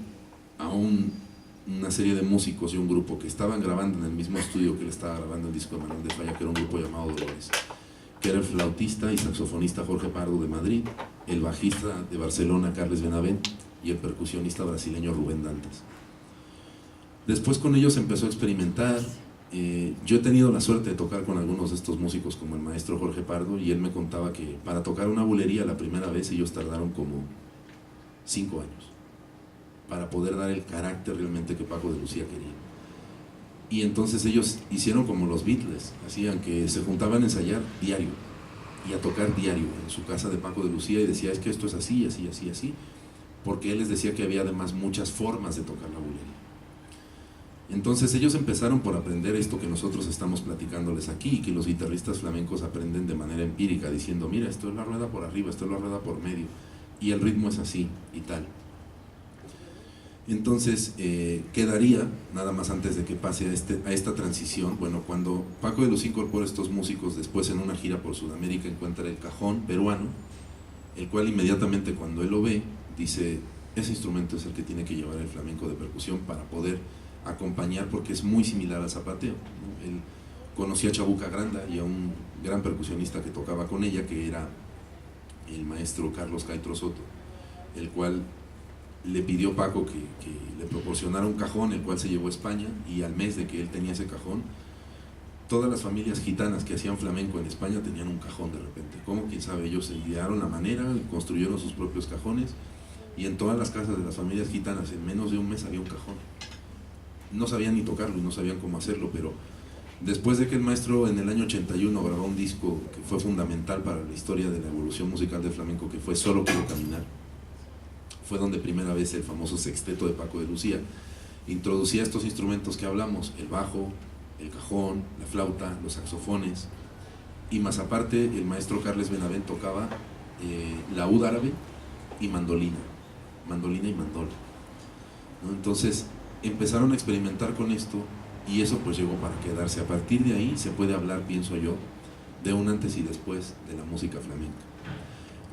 a una serie de músicos y un grupo que estaban grabando en el mismo estudio que él estaba grabando el disco de Manuel de Falla, que era un grupo llamado Dolores, que era el flautista y saxofonista Jorge Pardo de Madrid, el bajista de Barcelona Carles Benavent y el percusionista brasileño Rubén Dantas. Después con ellos empezó a experimentar. Yo he tenido la suerte de tocar con algunos de estos músicos, como el maestro Jorge Pardo, y él me contaba que para tocar una bulería la primera vez ellos tardaron como 5 años para poder dar el carácter realmente que Paco de Lucía quería. Y entonces ellos hicieron como los Beatles, hacían que se juntaban a ensayar diario y a tocar diario en su casa de Paco de Lucía, y decía, es que esto es así, así, así, así, porque él les decía que había además muchas formas de tocar la bulería. Entonces ellos empezaron por aprender esto que nosotros estamos platicándoles aquí, y que los guitarristas flamencos aprenden de manera empírica, diciendo, mira, esto es la rueda por arriba, esto es la rueda por medio, y el ritmo es así, y tal. Entonces, quedaría, nada más antes de que pase a esta transición, bueno, cuando Paco de Lucía incorpora a estos músicos, después en una gira por Sudamérica encuentra el cajón peruano, el cual inmediatamente cuando él lo ve, dice, ese instrumento es el que tiene que llevar el flamenco de percusión para poder acompañar, porque es muy similar al zapateo, ¿no? Él conocía a Chabuca Granda y a un gran percusionista que tocaba con ella, que era el maestro Carlos Caitro Soto, el cual le pidió Paco que le proporcionara un cajón, el cual se llevó a España, y al mes de que él tenía ese cajón, todas las familias gitanas que hacían flamenco en España tenían un cajón de repente. ¿Cómo? Quién sabe, ellos se idearon la manera, construyeron sus propios cajones, y en todas las casas de las familias gitanas en menos de un mes había un cajón. No sabían ni tocarlo y no sabían cómo hacerlo, pero después de que el maestro en el año 81 grabó un disco que fue fundamental para la historia de la evolución musical del flamenco, que fue Solo Quiero Caminar, fue donde primera vez el famoso sexteto de Paco de Lucía introducía estos instrumentos que hablamos: el bajo, el cajón, la flauta, los saxofones, y más aparte el maestro Carles Benavent tocaba laúd árabe y mandolina y mandol, ¿no? Entonces empezaron a experimentar con esto, y eso pues llegó para quedarse. A partir de ahí se puede hablar, pienso yo, de un antes y después de la música flamenca.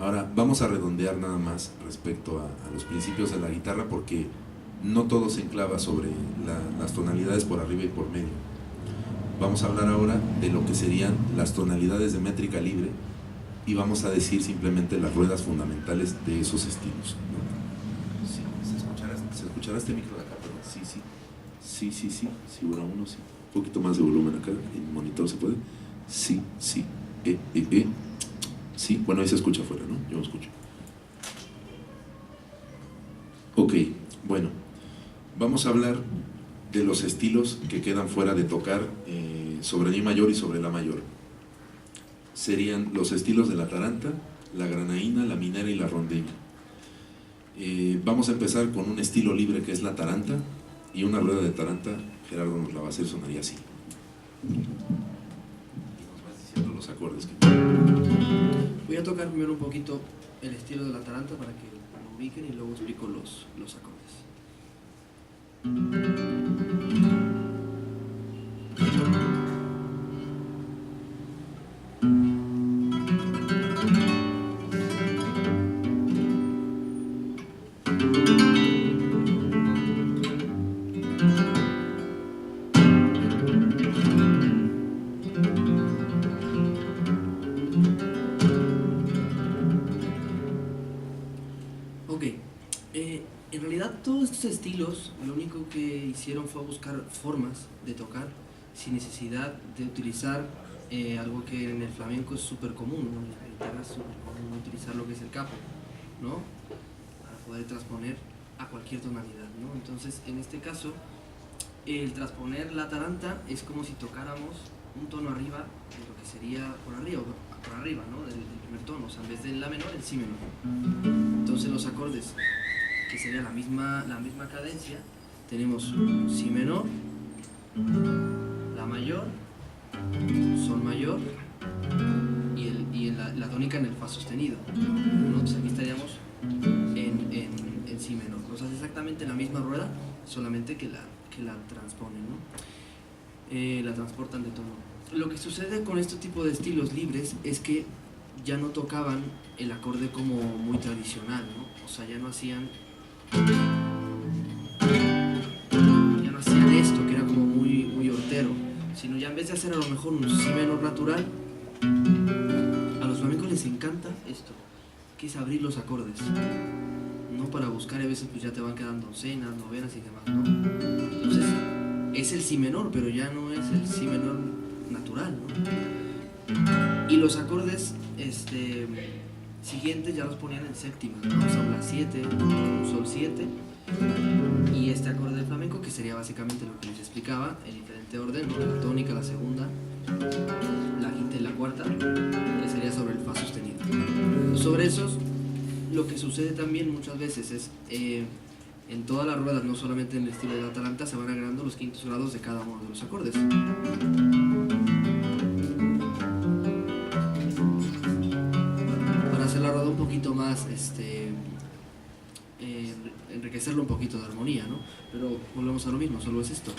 Ahora vamos a redondear nada más respecto a los principios de la guitarra, porque no todo se enclava sobre las tonalidades por arriba y por medio. Vamos a hablar ahora de lo que serían las tonalidades de métrica libre, y vamos a decir simplemente las ruedas fundamentales de esos estilos, ¿no? Sí, ¿se escuchará este micro de acá? Sí, seguro uno, sí. Un poquito más de volumen acá, en monitor se puede. Sí. Sí, bueno, ahí se escucha afuera, ¿no? Yo lo escucho. Ok, bueno, vamos a hablar de los estilos que quedan fuera de tocar sobre Mi mayor y sobre La mayor. Serían los estilos de la taranta, la granaína, la minera y la rondeña. Vamos a empezar con un estilo libre que es la taranta, y una rueda de taranta, Gerardo nos la va a hacer, sonaría así. Y nos vas diciendo los acordes que... Voy a tocar primero un poquito el estilo de la taranta para que lo ubiquen, y luego explico los acordes. En realidad todos estos estilos lo único que hicieron fue buscar formas de tocar sin necesidad de utilizar algo que en el flamenco es súper común, ¿no? En la guitarra es súper común utilizar lo que es el capo, ¿no? Para poder transponer a cualquier tonalidad, ¿no? Entonces, en este caso, el transponer la taranta es como si tocáramos un tono arriba de lo que sería por arriba, ¿no? Del primer tono, o sea, en vez del la menor, el si menor. Entonces los acordes, que sería la misma cadencia, tenemos si menor, la mayor, sol mayor y la tónica en el fa sostenido, ¿no? Entonces aquí estaríamos en si menor. O sea, es exactamente la misma rueda, solamente que la transponen, ¿no? La transportan de tono. Lo que sucede con este tipo de estilos libres es que ya no tocaban el acorde como muy tradicional, ¿no? O sea, ya no hacían esto que era como muy hortero, sino ya en vez de hacer a lo mejor un si menor natural, a los flamencos les encanta esto, que es abrir los acordes, no para buscar, a veces pues ya te van quedando docenas, novenas y demás, ¿no? Entonces es el si menor, pero ya no es el si menor natural, ¿no? Y los acordes siguientes ya los ponían en séptimas, ¿no? Son la 7, sol 7, y este acorde del flamenco, que sería básicamente lo que les explicaba, en diferente orden, ¿no? La tónica, la segunda, la quinta y la cuarta, que sería sobre el fa sostenido. Sobre esos, lo que sucede también muchas veces es, en todas las ruedas, no solamente en el estilo de la taranta, se van agregando los quintos grados de cada uno de los acordes. Para hacer la rueda un poquito más, enriquecerlo un poquito de armonía, ¿no? Pero volvemos a lo mismo, solo es esto.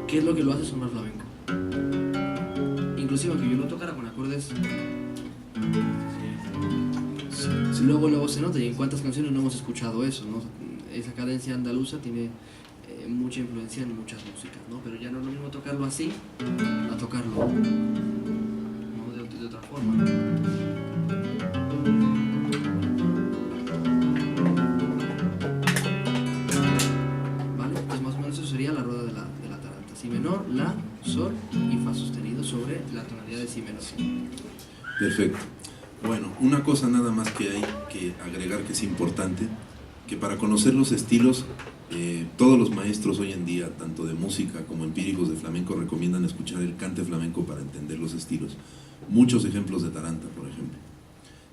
¿Qué es lo que lo hace sonar flamenco? Inclusive aunque yo lo tocara con acordes, luego se nota, y en cuántas canciones no hemos escuchado eso, ¿no? Esa cadencia andaluza tiene mucha influencia en muchas músicas, ¿no? Pero ya no es lo mismo tocarlo así a tocarlo, ¿no? de otra forma. Vale, pues más o menos eso sería la rueda de la taranta. Si menor, la, sol y fa sostenido sobre la tonalidad de si menor. Perfecto. Bueno, una cosa nada más que hay que agregar que es importante, que para conocer los estilos, todos los maestros hoy en día, tanto de música como empíricos de flamenco, recomiendan escuchar el cante flamenco para entender los estilos. Muchos ejemplos de taranta, por ejemplo.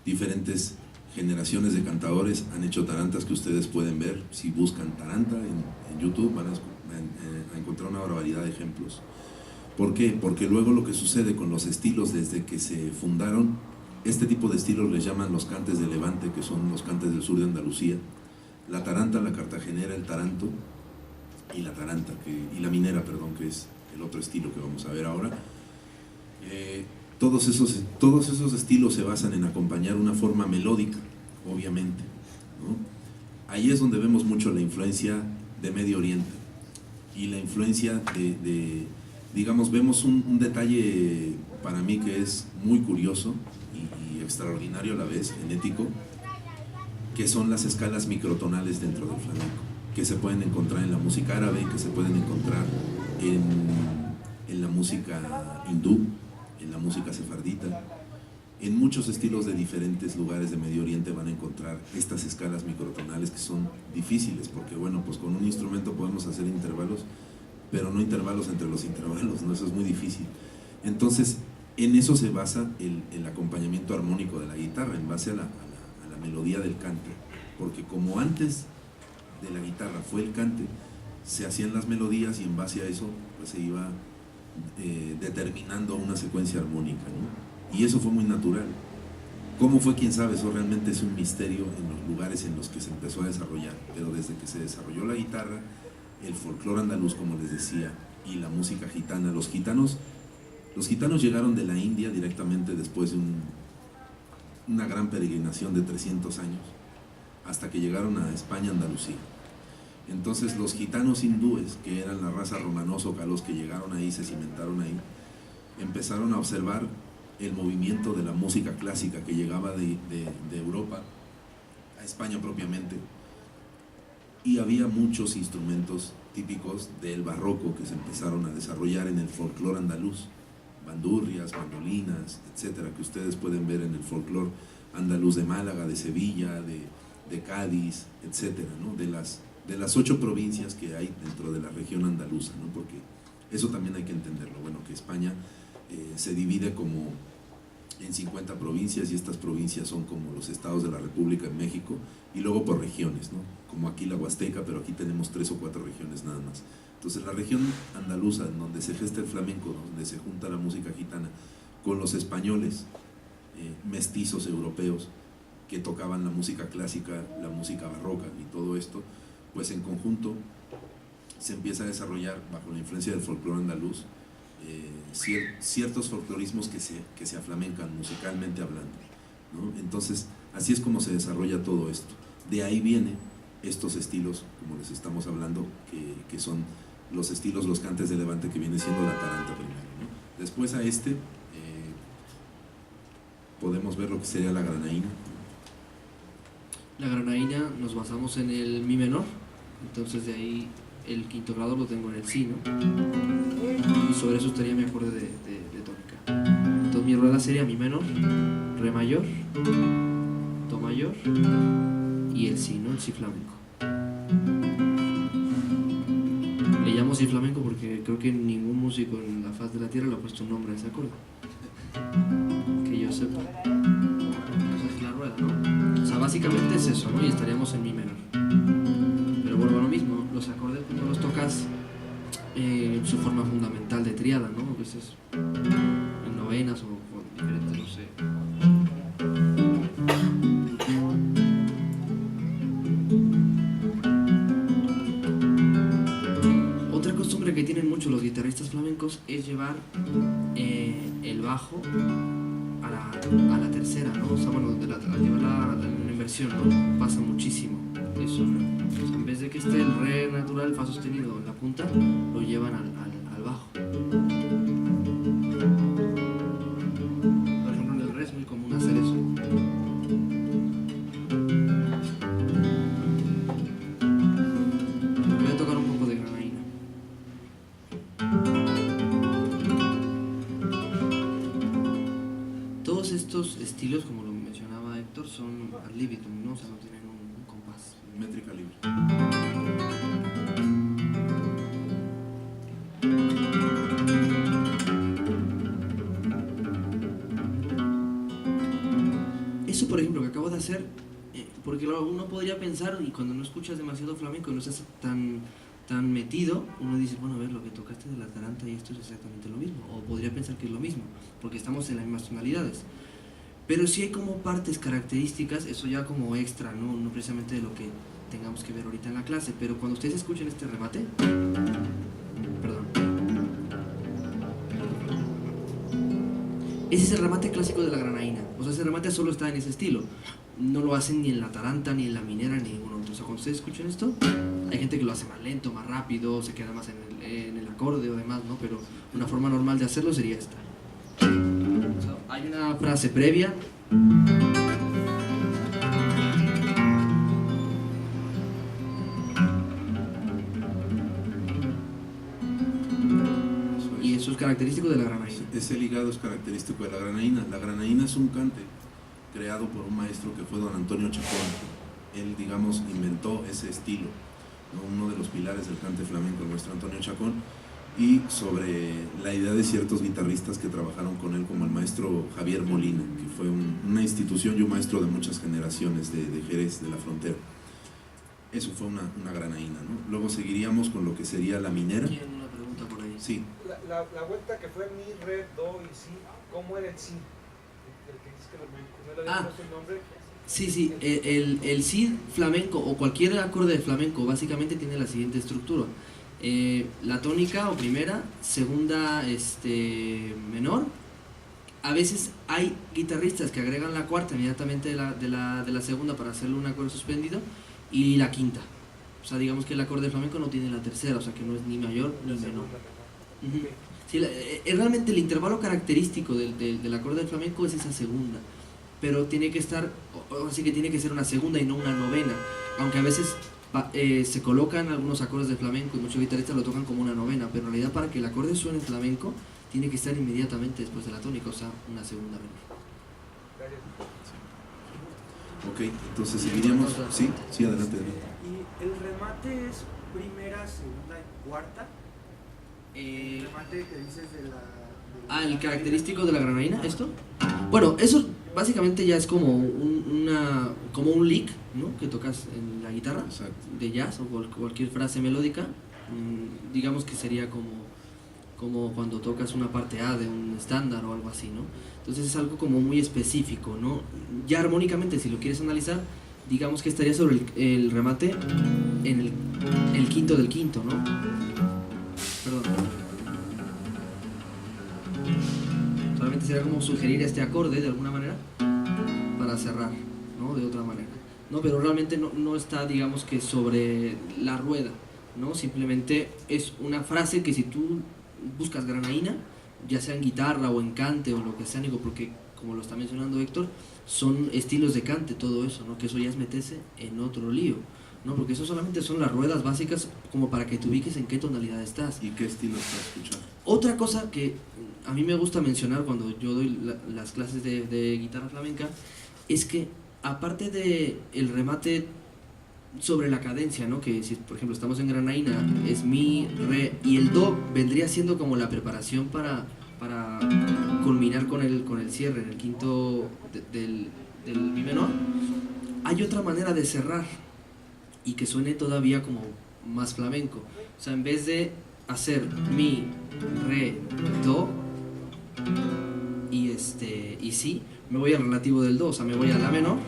Diferentes generaciones de cantadores han hecho tarantas que ustedes pueden ver. Si buscan taranta en YouTube van a encontrar una barbaridad de ejemplos. ¿Por qué? Porque luego lo que sucede con los estilos desde que se fundaron, este tipo de estilos les llaman los cantes de Levante, que son los cantes del sur de Andalucía. La taranta, la cartagenera, el taranto y la taranta, y la minera, perdón, que es el otro estilo que vamos a ver ahora. Todos esos estilos se basan en acompañar una forma melódica, obviamente, ¿no? Ahí es donde vemos mucho la influencia de Medio Oriente y la influencia digamos, vemos un detalle para mí que es muy curioso y extraordinario a la vez, genético, que son las escalas microtonales dentro del flamenco, que se pueden encontrar en la música árabe, que se pueden encontrar en la música hindú, en la música sefardita. En muchos estilos de diferentes lugares de Medio Oriente van a encontrar estas escalas microtonales que son difíciles, porque bueno, pues con un instrumento podemos hacer intervalos, pero no intervalos entre los intervalos, ¿no? Eso es muy difícil. Entonces, en eso se basa el acompañamiento armónico de la guitarra, en base a la melodía del cante, porque como antes de la guitarra fue el cante, se hacían las melodías y en base a eso pues se iba determinando una secuencia armónica, ¿no? Y eso fue muy natural. ¿Cómo fue? Quién sabe, eso realmente es un misterio en los lugares en los que se empezó a desarrollar, pero desde que se desarrolló la guitarra, el folclore andaluz, como les decía, y la música gitana, los gitanos llegaron de la India directamente después de una gran peregrinación de 300 años, hasta que llegaron a España, Andalucía. Entonces los gitanos hindúes, que eran la raza romanós-ocalos que llegaron ahí, se cimentaron ahí, empezaron a observar el movimiento de la música clásica que llegaba de Europa a España propiamente, y había muchos instrumentos típicos del barroco que se empezaron a desarrollar en el folclore andaluz, bandurrias, mandolinas, etcétera, que ustedes pueden ver en el folclore andaluz de Málaga, de Sevilla, de Cádiz, etcétera, ¿no? De las 8 provincias que hay dentro de la región andaluza, ¿no? Porque eso también hay que entenderlo, bueno, que España se divide como en 50 provincias, y estas provincias son como los estados de la República en México, y luego por regiones, ¿no? Como aquí la Huasteca, pero aquí tenemos 3 o 4 regiones nada más. Entonces la región andaluza, en donde se gesta el flamenco, donde se junta la música gitana con los españoles, mestizos europeos, que tocaban la música clásica, la música barroca y todo esto, pues en conjunto se empieza a desarrollar, bajo la influencia del folclore andaluz, ciertos folclorismos que se aflamencan musicalmente hablando, ¿no? Entonces así es como se desarrolla todo esto. De ahí vienen estos estilos, como les estamos hablando, que son los estilos, los cantes de Levante, que viene siendo la taranta primero, ¿no? Después a podemos ver lo que sería la granaína. La granaína nos basamos en el mi menor, entonces de ahí el quinto grado lo tengo en el si, ¿no? Y sobre eso estaría mi acorde de tónica. Entonces mi rueda sería mi menor, re mayor, do mayor y el si, ¿no? El si flamenco. Le llamo si flamenco porque creo que ningún músico en la faz de la tierra le ha puesto un nombre a ese acorde, que yo sepa. Esa es la rueda, ¿no? O sea, básicamente es eso, ¿no? Y estaríamos en mi menor. Pero vuelvo a lo mismo, los acordes cuando los tocas en su forma fundamental de triada, ¿no? A veces en novenas o diferentes, no sé. Otra costumbre que tienen mucho los guitarristas flamencos es llevar el bajo a la tercera, ¿no? O sea, bueno, a llevarla en inversión, ¿no? Pasa muchísimo eso, ¿no? O sea, en vez de que esté el re natural, el fa sostenido en la punta, lo llevan al bajo. Por ejemplo, en el re es muy común hacer eso. Voy a tocar un poco de granaína. estos estilos, como lo mencionaba Héctor, son ad libitum, ¿no? O sea, no tienen un compás. Métrica libre. Eso, por ejemplo, que acabo de hacer, porque uno podría pensar, y cuando no escuchas demasiado flamenco y no estás tan metido, uno dice, bueno, a ver, lo que tocaste de la taranta y esto es exactamente lo mismo, o podría pensar que es lo mismo, porque estamos en las mismas tonalidades. Pero sí hay como partes características, eso ya como extra, no precisamente de lo que tengamos que ver ahorita en la clase, pero cuando ustedes escuchen este remate, perdón, ese es el remate clásico de la granaína, o sea, ese remate solo está en ese estilo, no lo hacen ni en la taranta, ni en la minera, ni en ningún otro. O sea, cuando ustedes escuchen esto, hay gente que lo hace más lento, más rápido, se queda más en el acorde o demás, ¿no? Pero una forma normal de hacerlo sería esta. O sea, hay una frase previa. Y eso es característico de la granaína. Ese ligado es característico de la granaína. La granaína es un cante creado por un maestro que fue don Antonio Chacón. Él, digamos, inventó ese estilo, ¿no? Uno de los pilares del cante flamenco, el maestro Antonio Chacón, y sobre la idea de ciertos guitarristas que trabajaron con él, como el maestro Javier Molina, que fue una institución y un maestro de muchas generaciones de Jerez, de la Frontera. Eso fue una granaína, ¿no? Luego seguiríamos con lo que sería la minera. ¿Tienen una pregunta por ahí? Sí. La vuelta que fue mi, re, do y si, ¿cómo era el si? El que dice que no le había puesto el nombre. Sí, el si flamenco o cualquier acorde de flamenco básicamente tiene la siguiente estructura. La tónica o primera, segunda menor. A veces hay guitarristas que agregan la cuarta inmediatamente de la segunda para hacerle un acorde suspendido, y la quinta. O sea, digamos que el acorde de flamenco no tiene la tercera, o sea que no es ni mayor ni menor. Sí, realmente el intervalo característico del acorde del flamenco es esa segunda, pero tiene que estar, así que tiene que ser una segunda y no una novena, aunque a veces se colocan algunos acordes de flamenco y muchos guitarristas lo tocan como una novena, pero en realidad para que el acorde suene flamenco tiene que estar inmediatamente después de la tónica, o sea, una segunda menor. Ok, entonces seguiríamos. Sí, adelante. ¿Y el remate es primera, segunda y cuarta? El remate que dices de la... ¿El característico de la granaína, esto? Bueno, eso básicamente ya es como como un lick, ¿no? Que tocas en la guitarra. Exacto. De jazz o cualquier frase melódica. Digamos que sería como cuando tocas una parte A de un estándar o algo así, ¿no? Entonces es algo como muy específico, ¿no? Ya armónicamente, si lo quieres analizar, digamos que estaría sobre el remate en el quinto del quinto, ¿no? Perdón. Solamente sería como sugerir este acorde de alguna manera para cerrar, ¿no? De otra manera, ¿no? Pero realmente no está, digamos que sobre la rueda, ¿no? Simplemente es una frase que si tú buscas granaína, ya sea en guitarra o en cante o lo que sea, digo, porque como lo está mencionando Héctor, son estilos de cante todo eso, ¿no? Que eso ya es meterse en otro lío, ¿no? Porque eso solamente son las ruedas básicas como para que te ubiques en qué tonalidad estás. ¿Y qué estilo estás escuchando? Otra cosa que a mí me gusta mencionar cuando yo doy las clases de guitarra flamenca es que aparte de el remate sobre la cadencia, ¿no? Que si por ejemplo estamos en granaína es mi, re, y el do vendría siendo como la preparación para culminar con el cierre en el quinto del mi menor. Hay otra manera de cerrar y que suene todavía como más flamenco, o sea, en vez de hacer mi, re, do y si, me voy al relativo del do, o sea, me voy a la menor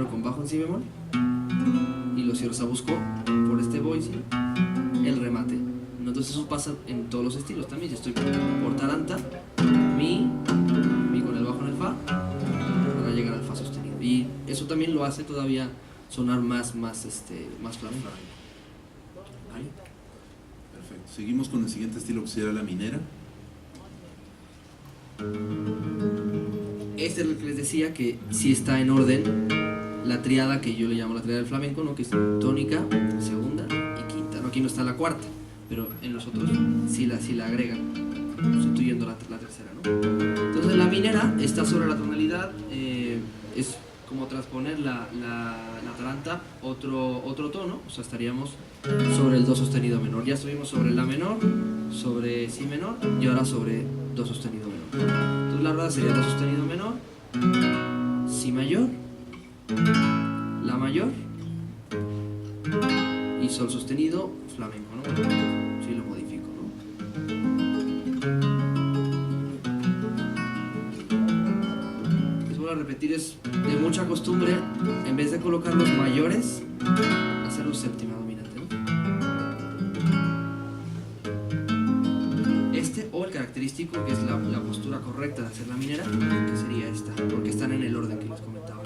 con bajo en si bemol y lo cierro, o sea, busco por este voicing el remate, ¿no? Entonces eso pasa en todos los estilos también. Si estoy por taranta, mi con el bajo en el fa para llegar al fa sostenido, y eso también lo hace todavía sonar más flamenco. ¿Vale? Perfecto. Seguimos con el siguiente estilo, que será la minera. Este es lo que les decía, que sí está en orden la triada que yo le llamo la triada del flamenco, ¿no? Que es tónica, segunda y quinta, ¿no? Aquí no está la cuarta, pero en los otros sí la agregan. sustituyendo la tercera, ¿no? Entonces la minera está sobre la tonalidad, es como transponer la taranta otro tono, o sea, estaríamos sobre el do sostenido menor. Ya estuvimos sobre la menor, sobre si menor y ahora sobre do sostenido menor. Entonces la rueda sería do sostenido menor, si mayor, la mayor y sol sostenido flamenco, ¿no? Si lo modifico, ¿no? Les voy a repetir, es de mucha costumbre, en vez de colocar los mayores, hacerlos séptima dominante, ¿no? Este, o el característico, que es la postura correcta de hacer la minera, que sería esta, porque están en el orden que les comentaba.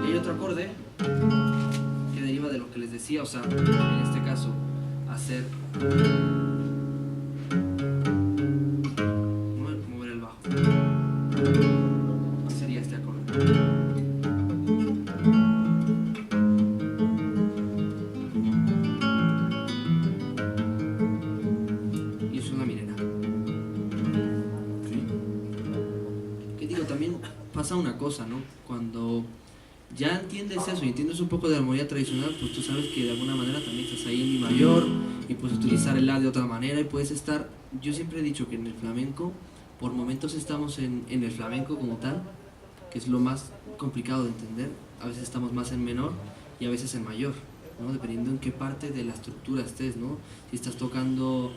Y hay otro acorde que deriva de lo que les decía, o sea, en este caso, hacer mover el bajo. Sería este acorde. Y eso es la minera. Que digo, también pasa una cosa, ¿no? Cuando ya entiendes eso y entiendes un poco de armonía tradicional, pues tú sabes que de alguna manera también estás ahí en mi mayor y puedes utilizar el la de otra manera y puedes estar. Yo siempre he dicho que en el flamenco, por momentos estamos en el flamenco como tal, que es lo más complicado de entender. A veces estamos más en menor y a veces en mayor, ¿no? Dependiendo en qué parte de la estructura estés, ¿no? Si estás tocando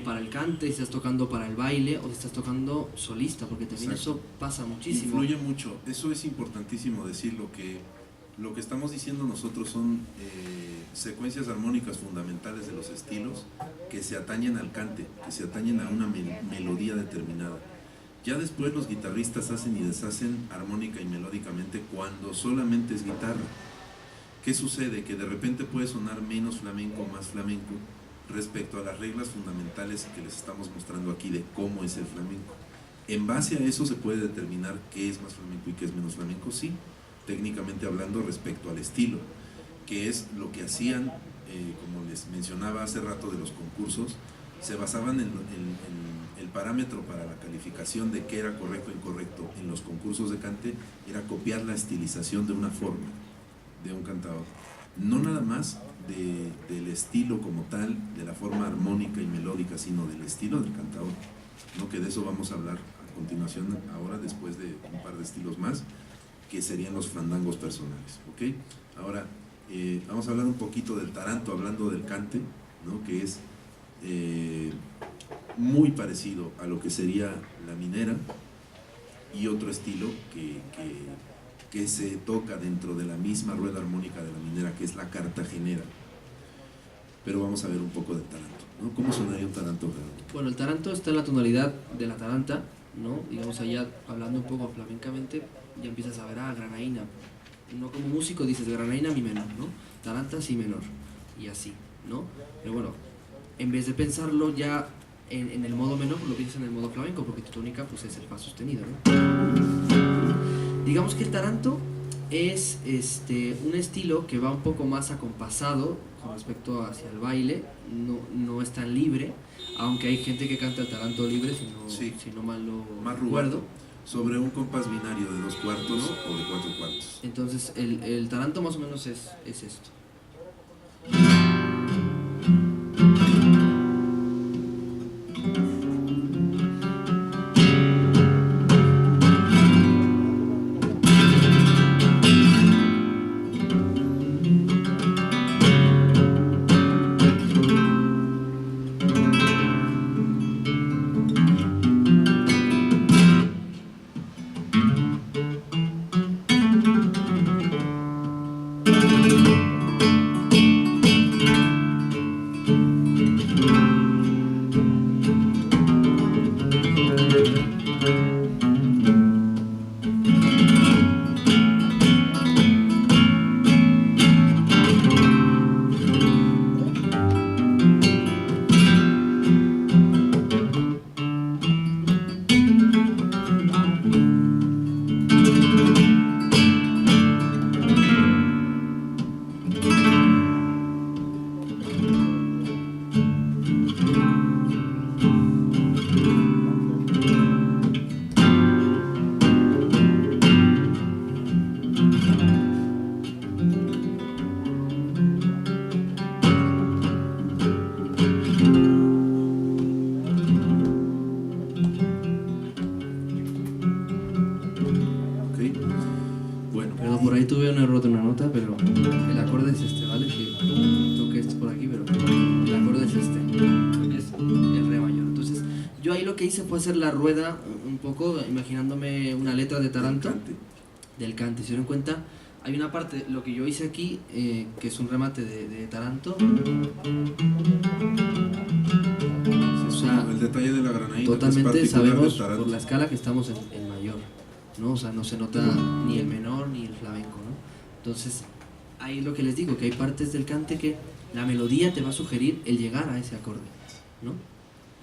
para el cante, si estás tocando para el baile o si estás tocando solista, porque también Exacto. eso pasa muchísimo. Influye mucho, eso es importantísimo decirlo, que lo que estamos diciendo nosotros son secuencias armónicas fundamentales de los estilos que se atañen al cante, que se atañen a una melodía determinada. Ya después los guitarristas hacen y deshacen armónica y melódicamente cuando solamente es guitarra. ¿Qué sucede? Que de repente puede sonar menos flamenco, más flamenco, respecto a las reglas fundamentales que les estamos mostrando aquí de cómo es el flamenco. En base a eso se puede determinar qué es más flamenco y qué es menos flamenco, sí, técnicamente hablando respecto al estilo, que es lo que hacían, como les mencionaba hace rato de los concursos, se basaban en el parámetro para la calificación de qué era correcto o incorrecto en los concursos de cante, era copiar la estilización de una forma de un cantador, no nada más del estilo como tal, de la forma armónica y melódica, sino del estilo del cantador, ¿no? Que de eso vamos a hablar a continuación, ahora después de un par de estilos más, que serían los fandangos personales, ¿ok? Ahora, vamos a hablar un poquito del taranto, hablando del cante, ¿no? Que es muy parecido a lo que sería la minera, y otro estilo que se toca dentro de la misma rueda armónica de la minera, que es la cartagenera. Pero vamos a ver un poco del taranto, ¿no? ¿Cómo sonaría un taranto? Bueno, el taranto está en la tonalidad de la taranta, ¿no? Digamos, allá hablando un poco flamencamente, ya empiezas a ver, granaína. No como músico dices granaína mi menor, ¿no? Taranta si menor, y así, ¿no? Pero bueno, en vez de pensarlo ya en el modo menor, pues lo piensas en el modo flamenco, porque tu tónica pues es el fa sostenido, ¿no? Digamos que el taranto es un estilo que va un poco más acompasado con respecto hacia el baile, no es tan libre, aunque hay gente que canta el taranto libre, si no mal lo recuerdo. Sobre un compás binario de 2 cuartos o de 4 cuartos. Entonces el taranto más o menos es esto. lo que hice fue hacer la rueda un poco, imaginándome una letra de Taranto. Del cante. Si se dieron cuenta, hay una parte, lo que yo hice aquí, que es un remate de Taranto. O sea, el detalle de la granaína. Totalmente sabemos por la escala que estamos en mayor, ¿no? O sea, no se nota ni el menor ni el flamenco, ¿no? Entonces, ahí lo que les digo, que hay partes del cante que la melodía te va a sugerir el llegar a ese acorde, ¿no?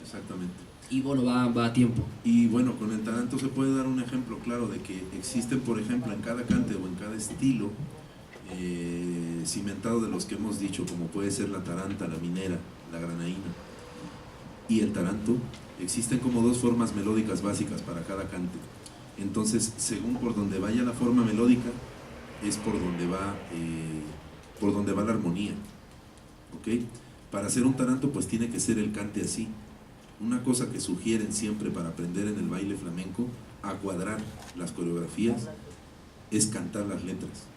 Exactamente. Y bueno, va a tiempo. Y bueno, con el taranto se puede dar un ejemplo claro de que existen, por ejemplo, en cada cante o en cada estilo cimentado de los que hemos dicho, como puede ser la taranta, la minera, la granaína y el taranto, existen como dos formas melódicas básicas para cada cante. Entonces, según por donde vaya la forma melódica, es por donde va la armonía, ¿ok? Para hacer un taranto, pues tiene que ser el cante así. Una cosa que sugieren siempre para aprender en el baile flamenco a cuadrar las coreografías es cantar las letras.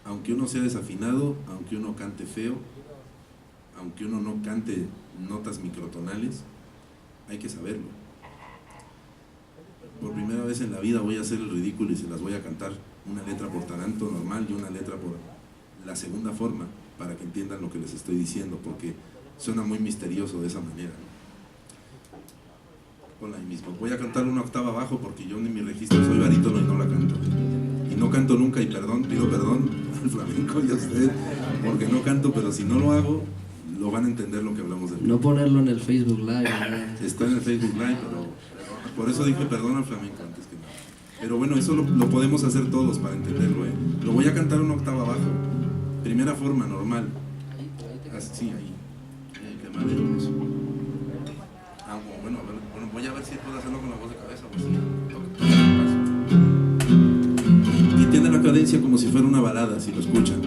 Aunque uno sea desafinado, aunque uno cante feo, aunque uno no cante notas microtonales, hay que saberlo. Por primera vez en la vida voy a hacer el ridículo y se las voy a cantar una letra por taranto normal y una letra por la segunda forma, para que entiendan lo que les estoy diciendo, porque suena muy misterioso de esa manera, ¿no? Ponla ahí mismo. Voy a cantar una octava abajo porque yo en mi registro soy barítono y no la canto. Y no canto nunca, y pido perdón al flamenco y a ustedes, porque no canto, pero si no lo hago, lo van a entender lo que hablamos de mí. No ponerlo en el Facebook Live, ¿verdad? Está en el Facebook Live, pero por eso dije perdón al flamenco antes que nada. Pero bueno, eso lo podemos hacer todos para entenderlo, ¿eh? Lo voy a cantar una octava abajo. Primera forma, normal. Así, ahí. Qué mal eso. Bueno, voy a ver si puedo hacerlo con la voz de cabeza. Pues, y tiene la cadencia como si fuera una balada, si lo escuchan.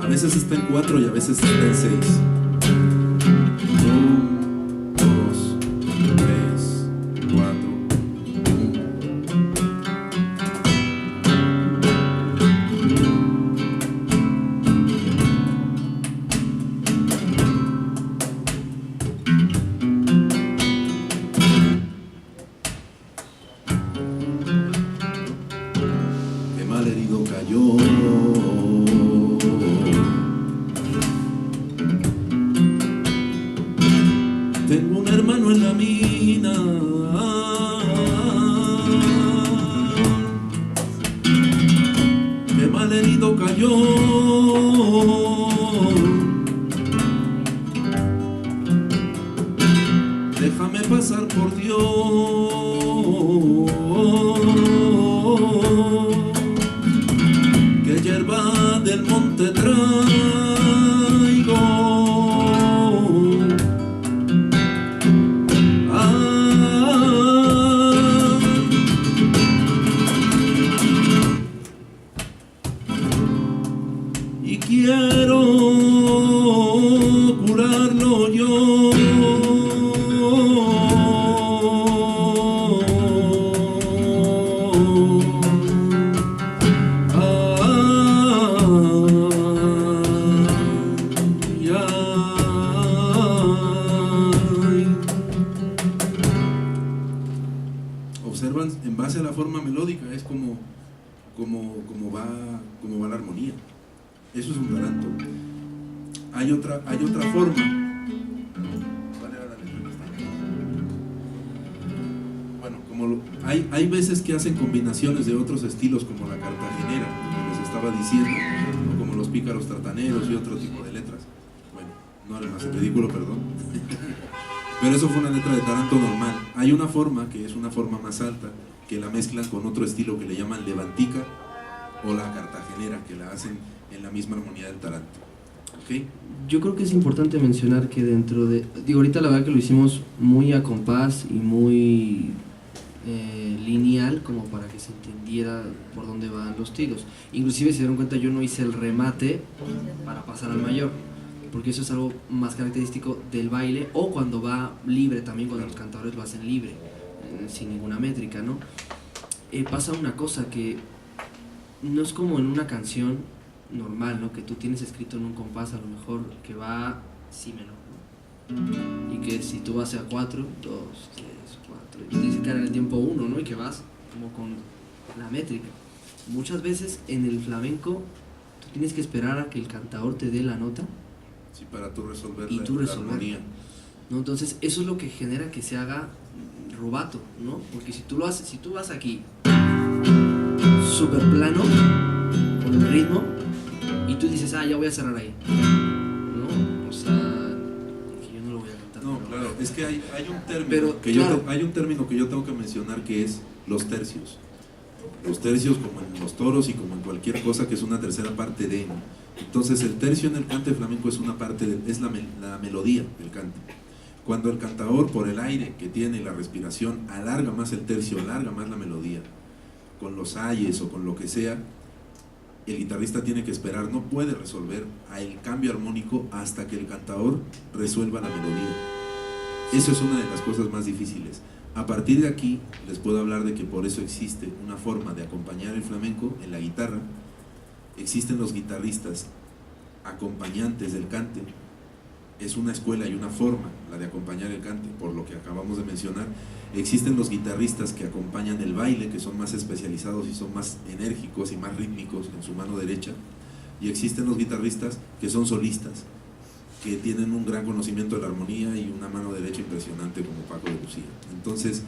A veces está en 4 y a veces está en 6. 1, 2, 3, 4. Tengo un hermano en la mina, que mal herido cayó. Déjame pasar por Dios, que hierba del monte traigo. Y quiero curarlo yo. Observan, en base a la forma melódica es como va la armonía. Eso es un taranto. Hay otra forma. ¿Cuál era la letra que estaba? Bueno, hay veces que hacen combinaciones de otros estilos, como la cartagenera, que les estaba diciendo, o como los pícaros tartaneros y otro tipo de letras. Bueno, no era más ridículo, perdón. Pero eso fue una letra de taranto normal. Hay una forma, que es una forma más alta, que la mezclan con otro estilo que le llaman levantica o la cartagenera, que la hacen en la misma armonía del taranto. ¿Okay? Yo creo que es importante mencionar que dentro de... Digo, ahorita la verdad que lo hicimos muy a compás y muy lineal, como para que se entendiera por dónde van los tiros. Inclusive, si se dieron cuenta, yo no hice el remate para pasar al mayor, porque eso es algo más característico del baile, o cuando va libre también, cuando los cantadores lo hacen libre, sin ninguna métrica, ¿no? Pasa una cosa que no es como en una canción normal, ¿no? Que tú tienes escrito en un compás a lo mejor que va si menor, ¿no? y que si tú vas a 4, 2, 3, 4, y tienes que quedar en el tiempo 1, ¿no? Y que vas como con la métrica. Muchas veces en el flamenco tú tienes que esperar a que el cantador te dé la nota. Sí, para tú resolver Y tú la resolver, armonía. ¿no? Entonces eso es lo que genera que se haga rubato, ¿no? Porque si tú vas aquí súper plano con el ritmo y tú dices, ya voy a cerrar ahí, ¿no? O sea, que yo no lo voy a cantar. No, pero... claro, es que hay un término Pero, que claro. hay un término que yo tengo que mencionar, que es los tercios. Los tercios, como en los toros y como en cualquier cosa, que es una tercera parte de. Entonces el tercio en el cante flamenco es una parte es la melodía del cante. Cuando el cantador, por el aire que tiene y la respiración, alarga más el tercio, alarga más la melodía, con los ayes o con lo que sea, el guitarrista tiene que esperar, no puede resolver el cambio armónico hasta que el cantador resuelva la melodía. Eso es una de las cosas más difíciles. A partir de aquí les puedo hablar de que por eso existe una forma de acompañar el flamenco en la guitarra. Existen los guitarristas acompañantes del cante. Es una escuela y una forma la de acompañar el cante, por lo que acabamos de mencionar. Existen los guitarristas que acompañan el baile, que son más especializados y son más enérgicos y más rítmicos en su mano derecha. Y existen los guitarristas que son solistas, que tienen un gran conocimiento de la armonía y una mano derecha impresionante, como Paco de Lucía. Entonces,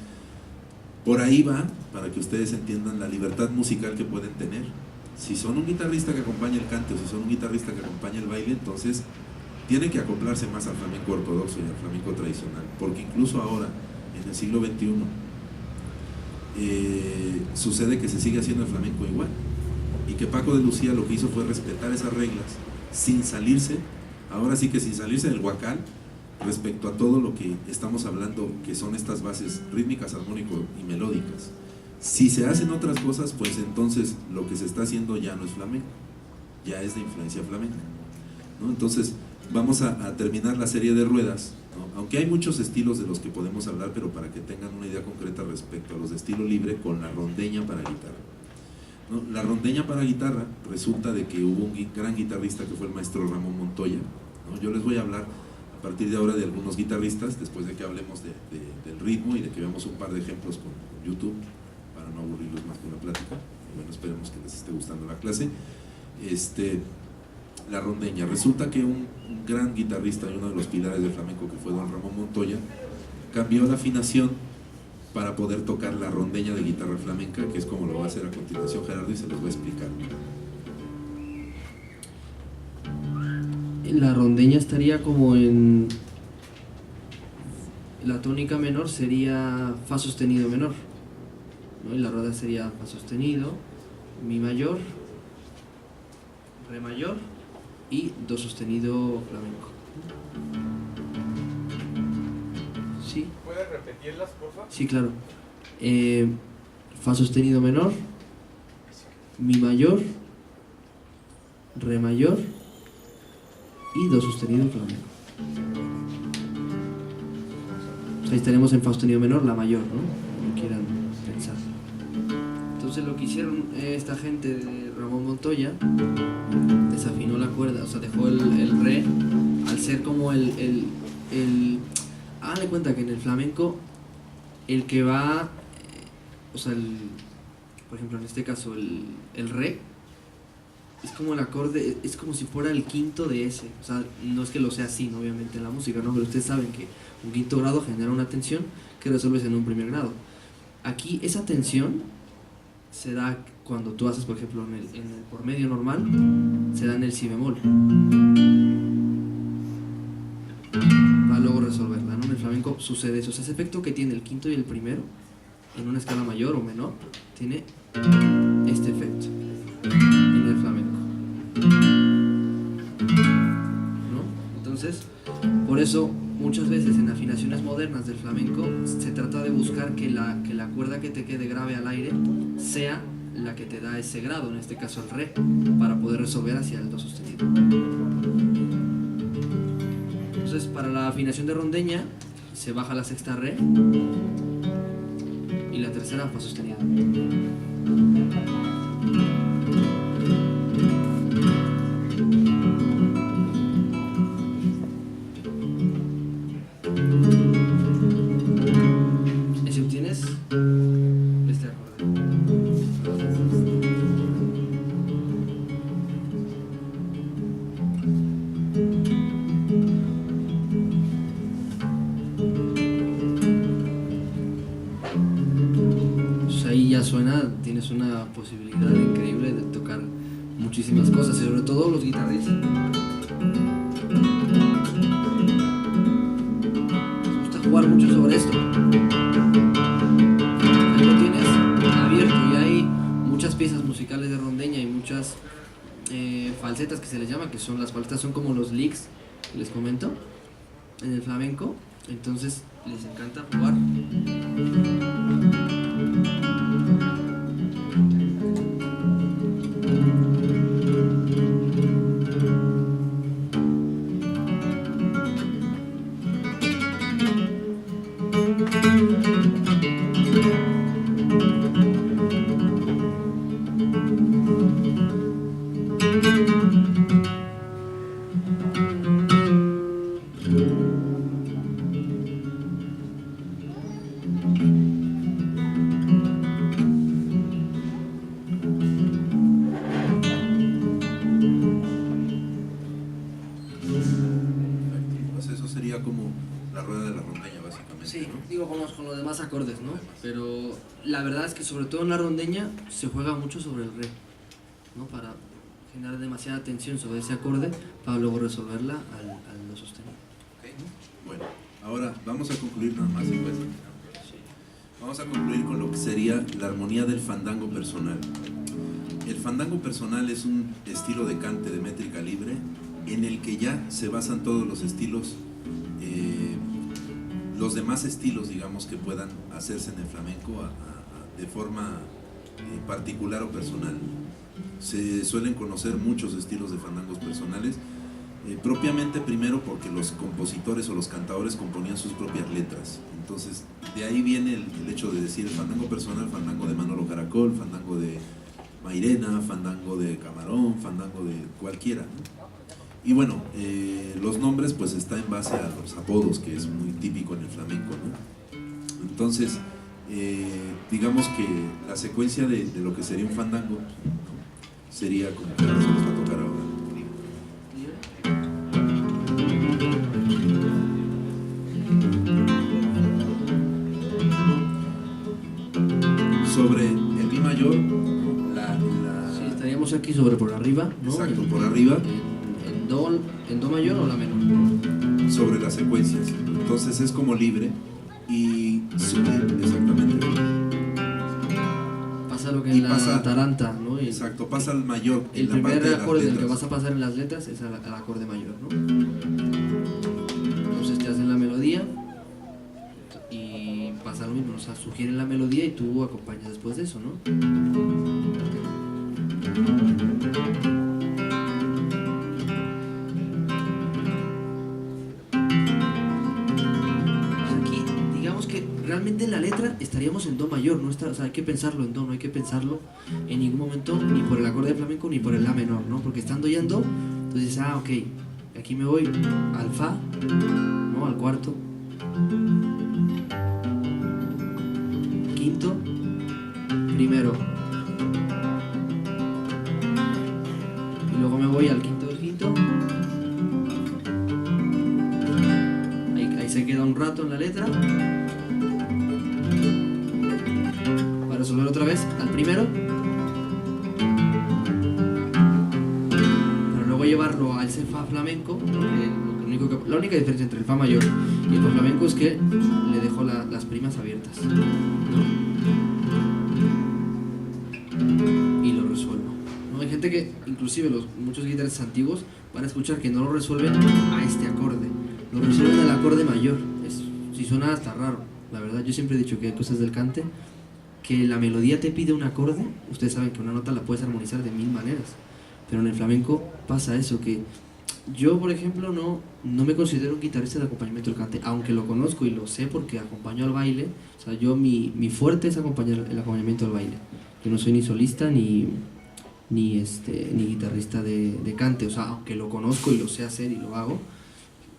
por ahí va, para que ustedes entiendan la libertad musical que pueden tener. Si son un guitarrista que acompaña el cante o si son un guitarrista que acompaña el baile, entonces tiene que acoplarse más al flamenco ortodoxo y al flamenco tradicional, porque incluso ahora, en el siglo XXI, sucede que se sigue haciendo el flamenco igual, y que Paco de Lucía lo que hizo fue respetar esas reglas sin salirse, ahora sí que sin salirse del huacal, respecto a todo lo que estamos hablando, que son estas bases rítmicas, armónicas y melódicas. Si se hacen otras cosas, pues entonces lo que se está haciendo ya no es flamenco, ya es de influencia flamenca, ¿no? Entonces vamos a terminar la serie de ruedas, ¿no? Aunque hay muchos estilos de los que podemos hablar, pero para que tengan una idea concreta respecto a los de estilo libre, con la rondeña para guitarra, ¿no? La rondeña para guitarra resulta de que hubo un gran guitarrista que fue el maestro Ramón Montoya, ¿no? Yo les voy a hablar a partir de ahora de algunos guitarristas, después de que hablemos del ritmo y de que veamos un par de ejemplos con YouTube, para no aburrirlos más con la plática. Bueno, esperemos que les esté gustando la clase. La rondeña, resulta que un gran guitarrista y uno de los pilares del flamenco, que fue don Ramón Montoya, cambió la afinación para poder tocar la rondeña de guitarra flamenca, que es como lo va a hacer a continuación Gerardo y se los voy a explicar. La rondeña estaría como en... La tónica menor sería fa sostenido menor, ¿no? Y la rueda sería fa sostenido, mi mayor, re mayor y do sostenido flamenco. ¿Sí? ¿Puedes repetirlas, por favor? Sí, claro. Fa sostenido menor, mi mayor, re mayor y do sostenido flamenco. O sea, ahí estaremos en fa sostenido menor, la mayor, ¿no? Como quieran pensar. Entonces lo que hicieron esta gente de Ramón Montoya, desafinó la cuerda, o sea, dejó el re, al ser como háganle cuenta que en el flamenco el que va, o sea, por ejemplo en este caso el re es como el acorde, es como si fuera el quinto de ese, o sea, no es que lo sea así, ¿no? Obviamente en la música, ¿no? Pero ustedes saben que un quinto grado genera una tensión que resuelves en un primer grado. Aquí esa tensión se da cuando tú haces, por ejemplo, en el por medio normal, se da en el si bemol, para luego resolverla, ¿no? En el flamenco sucede eso, o sea, ese efecto que tiene el quinto y el primero en una escala mayor o menor, tiene este efecto en el flamenco, ¿no? Entonces, por eso muchas veces en afinaciones modernas del flamenco se trata de buscar que la cuerda que te quede grave al aire sea la que te da ese grado, en este caso el re, para poder resolver hacia el do sostenido. Entonces, para la afinación de rondeña se baja la sexta re y la tercera fa sostenida. suena, tienes una posibilidad increíble de tocar muchísimas cosas, y sobre todo los guitarristas. Nos gusta jugar mucho sobre esto. Ahí lo tienes abierto y hay muchas piezas musicales de rondeña y muchas falsetas que se les llama, que son las falsetas, son como los licks que les comento en el flamenco, entonces les encanta jugar. Pues eso sería como la rueda de la rondeña, básicamente. Sí, ¿no? digo con los demás acordes, ¿no? Pero la verdad es que sobre todo en la rondeña se juega mucho sobre el re, ¿no? Para generar demasiada tensión sobre ese acorde para luego resolverla al do sostenido. Okay. Bueno, ahora vamos a concluir nada más. Pues. Vamos a concluir con lo que sería la armonía del fandango personal. El fandango personal es un estilo de cante de métrica libre en el que ya se basan todos los estilos, los demás estilos, digamos, que puedan hacerse en el flamenco de forma particular o personal. Se suelen conocer muchos estilos de fandangos personales, propiamente primero porque los compositores o los cantadores componían sus propias letras. Entonces, de ahí viene el hecho de decir el fandango personal, fandango de Manolo Caracol, fandango de Mairena, fandango de Camarón, fandango de cualquiera, ¿no? Y bueno, los nombres pues está en base a los apodos, que es muy típico en el flamenco, ¿no? Entonces, digamos que la secuencia de lo que sería un fandango, ¿no? Sería como que se nos va a tocar ahora. Sobre el mi mayor, Sí, estaríamos aquí sobre por arriba, ¿no? Exacto, por arriba. En do mayor o la menor. Sobre las secuencias. Entonces es como libre y exactamente. Pasa lo que Y en la pasa- taranta, ¿no? Y Exacto, pasa al mayor. el en la parte primer de las acorde del que letras. vas a pasar en las letras es al acorde mayor, ¿no? Entonces te hacen la melodía y pasa lo mismo, o sea, sugieren la melodía y tú acompañas después de eso, ¿no? Aquí, digamos que realmente en la letra estaríamos en do mayor, no está, o sea, hay que pensarlo en do, no hay que pensarlo en ningún momento ni por el acorde de flamenco ni por el la menor, ¿no? Porque estando ya en do, entonces dices, ok, aquí me voy al fa, ¿no? Al cuarto, quinto, primero, y luego me voy al quinto del quinto. Ahí se queda un rato en la letra para resolver otra vez al primero, pero luego llevarlo al ese fa flamenco, la única diferencia entre el fa mayor y el fa flamenco es que le dejo las primas abiertas, ¿no? Y lo resuelvo, ¿no? Hay gente que, inclusive muchos guitarristas antiguos, van a escuchar que no lo resuelven a este acorde, lo resuelven al acorde mayor. Si suena hasta raro, la verdad. Yo siempre he dicho que hay cosas del cante que la melodía te pide un acorde. Ustedes saben que una nota la puedes armonizar de 1000 maneras, pero en el flamenco pasa eso, que yo, por ejemplo, no me considero un guitarrista de acompañamiento del cante, aunque lo conozco y lo sé porque acompaño al baile. O sea, mi fuerte es acompañar el acompañamiento al baile. Yo no soy ni solista ni guitarrista de cante, o sea, aunque lo conozco y lo sé hacer y lo hago,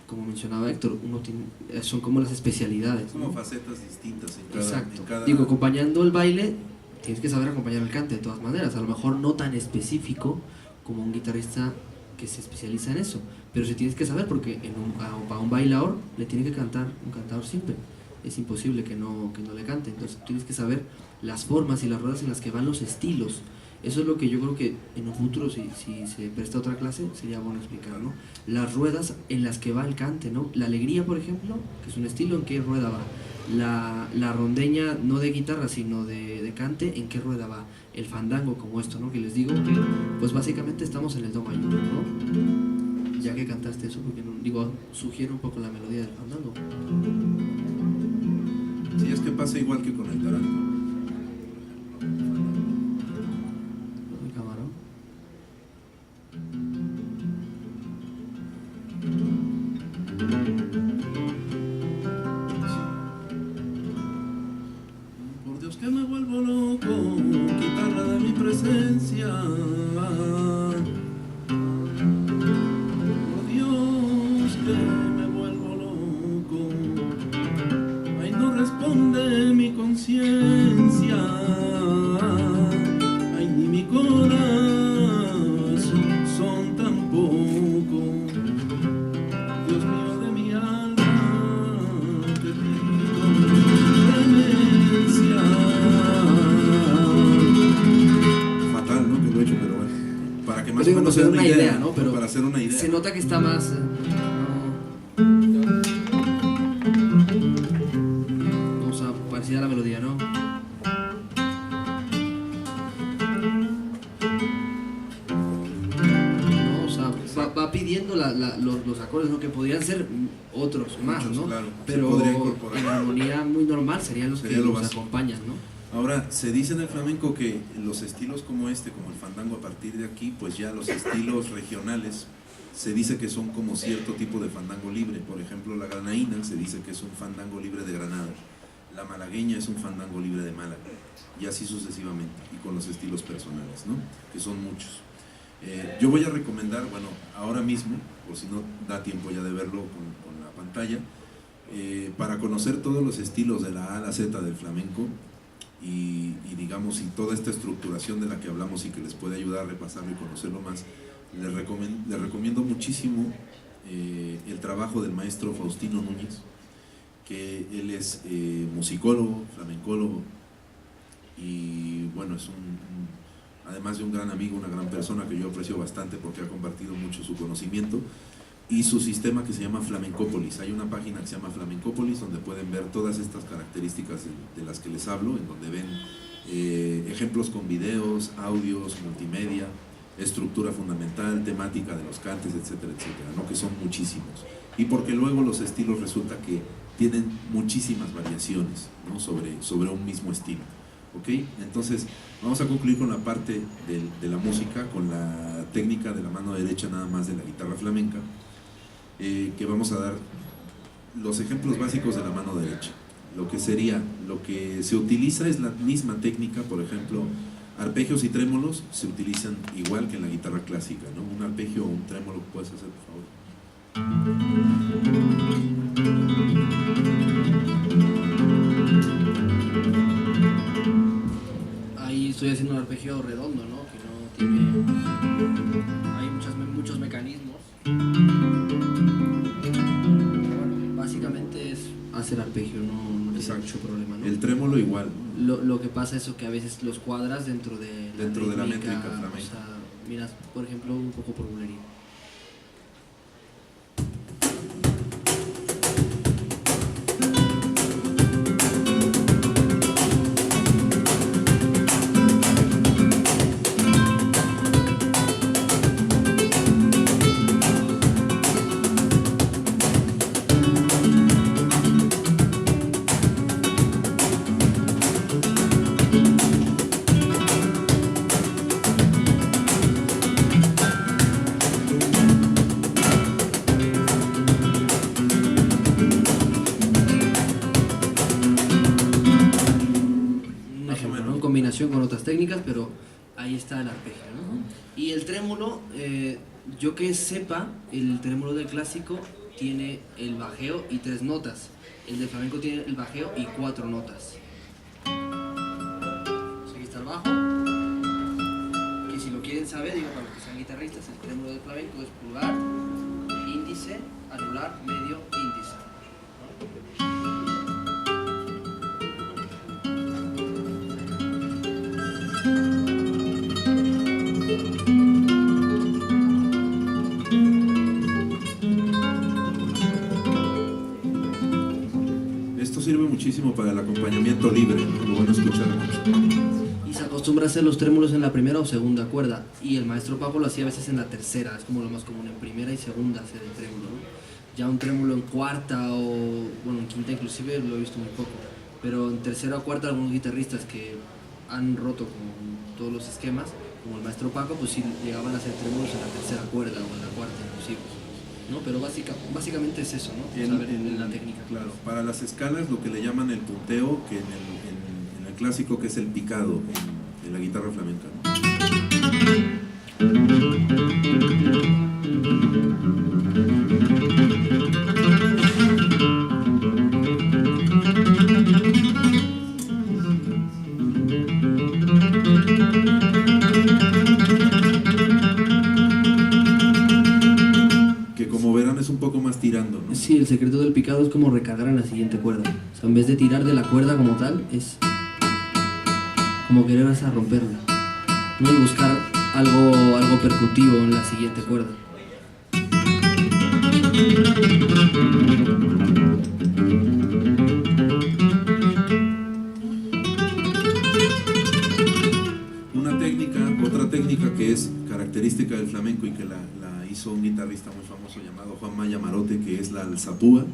como mencionaba Héctor, son como las especialidades, Como ¿no? facetas distintas en cada, Exacto. en cada... Digo, acompañando el baile, tienes que saber acompañar el cante de todas maneras, a lo mejor no tan específico como un guitarrista que se especializa en eso, pero sí tienes que saber porque para un bailador le tiene que cantar un cantador simple, es imposible que no le cante. Entonces tienes que saber las formas y las ruedas en las que van los estilos. Eso es lo que yo creo que en un futuro, si se presta otra clase, sería bueno explicar, ¿no? Las ruedas en las que va el cante, ¿no? La alegría, por ejemplo, que es un estilo, ¿en qué rueda va? La rondeña, no de guitarra, sino de cante, ¿en qué rueda va? El fandango, como esto, ¿no? Que les digo que, pues básicamente estamos en el do mayor, ¿no? Ya que cantaste eso, porque sugiere un poco la melodía del fandango. Sí, es que pasa igual que con el taranto. Por Dios que me vuelvo loco, quitarla de mi presencia. Por Dios que me vuelvo loco, ay, no responde mi conciencia, ay, ni mi corazón son tampoco. Dios mío de mi alma, te pido clemencia. Fatal, ¿no? Que lo he hecho, pero bueno. Para que más o menos sea una idea, ¿no? Pero para hacer una idea. Se nota que está más... o sea, parecida a la melodía, ¿no? Va pidiendo los acordes, ¿no? Que podrían ser otros más, ¿no? Claro, pero en armonía muy normal serían los que nos acompañan, ¿no? Ahora, se dice en el flamenco que los estilos como este, como el fandango, a partir de aquí, pues ya los estilos regionales, se dice que son como cierto tipo de fandango libre. Por ejemplo, la granaína se dice que es un fandango libre de Granada, la malagueña es un fandango libre de Málaga, y así sucesivamente, y con los estilos personales, ¿no? Que son muchos. Yo voy a recomendar, bueno, ahora mismo, por si no da tiempo ya de verlo con la pantalla, para conocer todos los estilos de la A a la Z del flamenco y digamos, y toda esta estructuración de la que hablamos y que les puede ayudar a repasarlo y conocerlo más, les recomiendo muchísimo el trabajo del maestro Faustino Núñez, que él es musicólogo, flamencólogo, y bueno, es además de un gran amigo, una gran persona que yo aprecio bastante porque ha compartido mucho su conocimiento y su sistema que se llama Flamencópolis. Hay una página que se llama Flamencópolis donde pueden ver todas estas características de las que les hablo, en donde ven ejemplos con videos, audios, multimedia, estructura fundamental, temática de los cantes, etcétera, etcétera, ¿no? Que son muchísimos. Y porque luego los estilos resulta que tienen muchísimas variaciones, ¿no? sobre un mismo estilo. ¿Ok? Entonces vamos a concluir con la parte de la música, con la técnica de la mano derecha nada más de la guitarra flamenca, que vamos a dar los ejemplos básicos de la mano derecha. Lo que se utiliza es la misma técnica. Por ejemplo, arpegios y trémolos se utilizan igual que en la guitarra clásica, ¿no? Un arpegio o un trémolo, ¿puedes hacer, por favor? Ahí estoy haciendo un arpegio redondo, ¿no? Que no tiene... hay muchos mecanismos. Bueno, básicamente es hacer arpegio, no tiene mucho problema, ¿no? El trémolo igual. Lo que pasa es que a veces los cuadras dentro de la métrica flamenca. O sea, miras, por ejemplo, un poco por bulería. Con otras técnicas, pero ahí está el arpegio, ¿no? Y el trémolo, yo que sepa, el trémolo del clásico tiene el bajeo y 3 notas, el del flamenco tiene el bajeo y 4 notas. Aquí está el bajo, que si lo quieren saber, digo, para los que sean guitarristas, el trémolo del flamenco es pulgar, índice, anular, medio, índice, ¿no? sirve muchísimo para el acompañamiento libre, ¿no? Lo van a escuchar mucho. Y se acostumbra a hacer los trémolos en la primera o segunda cuerda, y el maestro Paco lo hacía a veces en la tercera, es como lo más común, en primera y segunda hacer el trémolo, ¿no? Ya un trémolo en cuarta o, bueno, en quinta inclusive lo he visto muy poco, pero en tercera o cuarta algunos guitarristas que han roto con todos los esquemas, como el maestro Paco, pues sí llegaban a hacer trémolos en la tercera cuerda o en la cuarta inclusive, ¿no? Pero básicamente es eso, ¿no? Saber en la técnica. Claro, para las escalas lo que le llaman el punteo, que en el clásico que es el picado en la guitarra flamenca, que como verán es un poco más tirando, ¿no? Sí, el secreto del picado es como recargar en la siguiente cuerda. O sea, en vez de tirar de la cuerda como tal, es como querer hasta romperla, ¿no? Y buscar algo percutivo en la siguiente cuerda. Otra técnica que es característica del flamenco y que la hizo un guitarrista muy famoso llamado Juan Maya Marote, que es la alzapúa.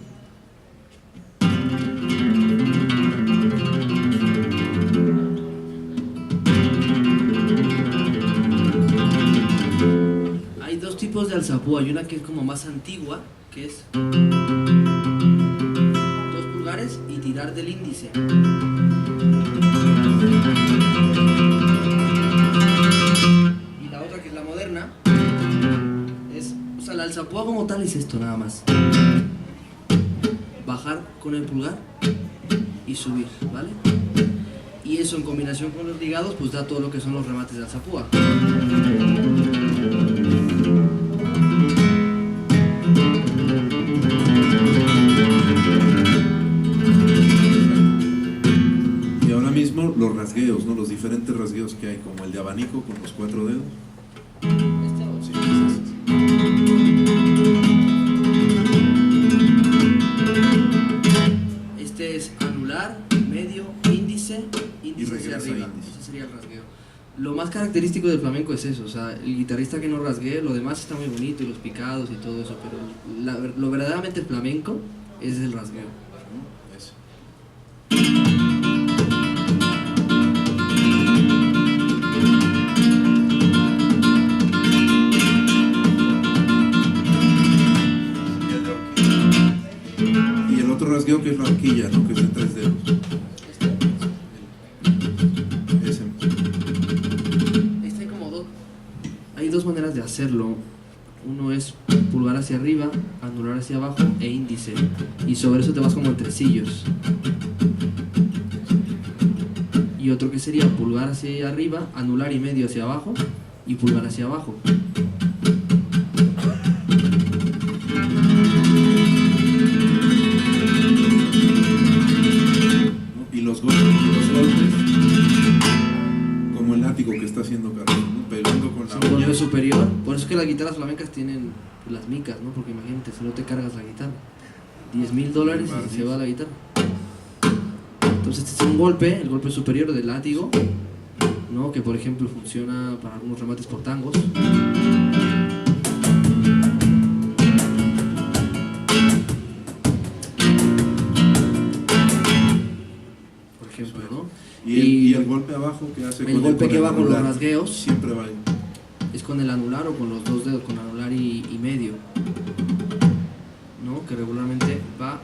Hay dos tipos de alzapúa, hay una que es como más antigua, que es 2 pulgares y tirar del índice. Y la otra, que es la moderna, es, o sea, la alzapúa como tal es esto nada más. Bajar con el pulgar y subir, ¿vale? Y eso en combinación con los ligados pues da todo lo que son los remates de alzapúa. Y ahora mismo los rasgueos, ¿no? Los diferentes rasgueos que hay, como el de abanico con los 4 dedos. Sí, Este es anular, medio, índice hacia regresa arriba. índice. Ese sería el rasgueo. Lo más característico del flamenco es eso, o sea, el guitarrista que no rasguee, lo demás está muy bonito y los picados y todo eso, pero lo verdaderamente flamenco es el rasgueo. Eso. Y el otro rasgueo que es la horquilla, ¿no? Que es de 3 dedos. Ese. Hay dos maneras de hacerlo. Uno es pulgar hacia arriba, anular hacia abajo e índice. Y sobre eso te vas como en tresillos. Y otro que sería pulgar hacia arriba, anular y medio hacia abajo y pulgar hacia abajo. Y los golpes como el látigo que está haciendo Carlos, ¿no? Pegando con la Un golpe uña. superior. Por eso es que las guitarras flamencas tienen las micas, ¿no? Porque imagínate, si no te cargas la guitarra, $10,000 y se va la guitarra. Entonces este es un golpe, el golpe superior del látigo, ¿no? Que por ejemplo funciona para algunos remates por tangos. Por ejemplo, ¿no? Y el golpe abajo que hace el golpe que va con los anular, rasgueos siempre va ahí. es con el anular o con los 2 dedos, con anular y medio, ¿no? Que regularmente va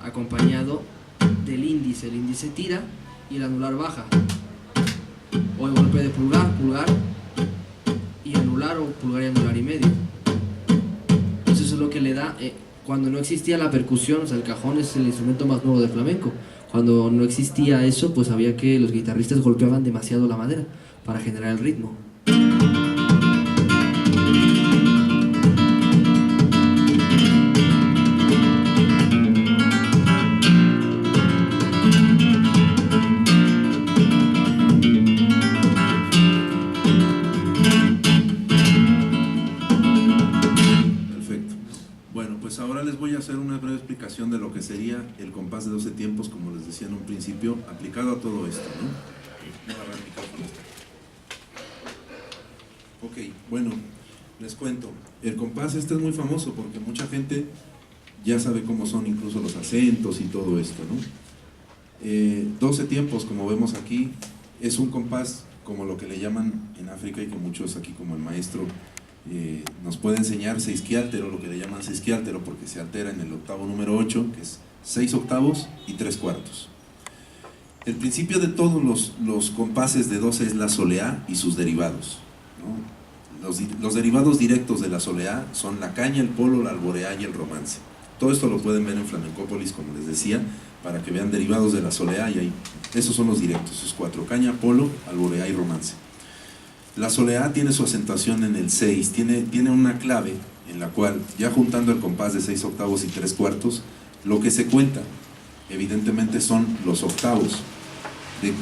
acompañado del índice. El índice tira y el anular baja. O el golpe de pulgar, pulgar y anular, o pulgar y anular y medio. Entonces eso es lo que le da, cuando no existía la percusión, o sea, el cajón es el instrumento más nuevo del flamenco. Cuando no existía eso, pues había que los guitarristas golpeaban demasiado la madera para generar el ritmo. Perfecto. Bueno, pues ahora les voy a hacer una breve explicación aplicación de lo que sería el compás de 12 tiempos, como les decía en un principio, aplicado a todo esto, ¿no? Voy a agarrar el micrófono. Ok, bueno, les cuento. El compás este es muy famoso porque mucha gente ya sabe cómo son incluso los acentos y todo esto, ¿no? 12 tiempos, como vemos aquí, es un compás como lo que le llaman en África y que muchos aquí, como el maestro, nos puede enseñar seisquiáltero, lo que le llaman seisquiáltero porque se altera en el octavo número 8, que es 6 octavos y 3 cuartos. El principio de todos los compases de 12 es la soleá y sus derivados, ¿no? Los derivados directos de la soleá son la caña, el polo, la alboreá y el romance. Todo esto lo pueden ver en Flamencópolis, como les decía, para que vean derivados de la soleá, y ahí, esos son los directos, esos 4, caña, polo, alboreá y romance. La soleá tiene su acentuación en el 6, tiene una clave en la cual, ya juntando el compás de 6 octavos y 3 cuartos, lo que se cuenta, evidentemente, son los octavos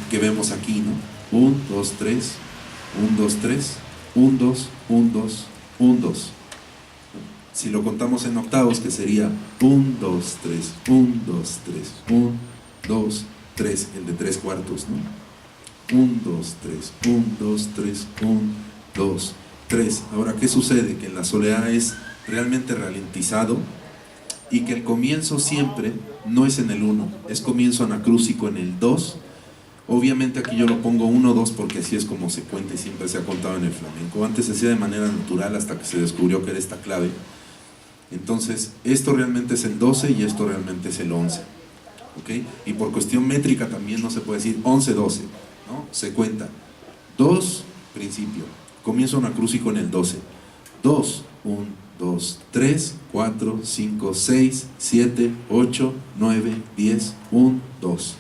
que vemos aquí, ¿no? 1, 2, 3, 1, 2, 3, 1, 2, 1, 2, 1, 2. Si lo contamos en octavos, que sería 1, 2, 3, 1, 2, 3, 1, 2, 3, el de 3 cuartos, ¿no? 1, 2, 3, 1, 2, 3, 1, 2, 3. Ahora, ¿qué sucede? Que en la soleá es realmente ralentizado y que el comienzo siempre no es en el 1, es comienzo anacrúsico en el 2. Obviamente aquí yo lo pongo 1, 2 porque así es como se cuenta y siempre se ha contado en el flamenco. Antes se hacía de manera natural hasta que se descubrió que era esta clave. Entonces, esto realmente es el 12 y esto realmente es el 11. ¿Okay? Y por cuestión métrica también no se puede decir 11, 12, ¿no? Se cuenta 2, principio, comienzo anacrúsico en el 12, 2, 1, 2, 3, 4, 5, 6, 7, 8, 9, 10, 1, 2.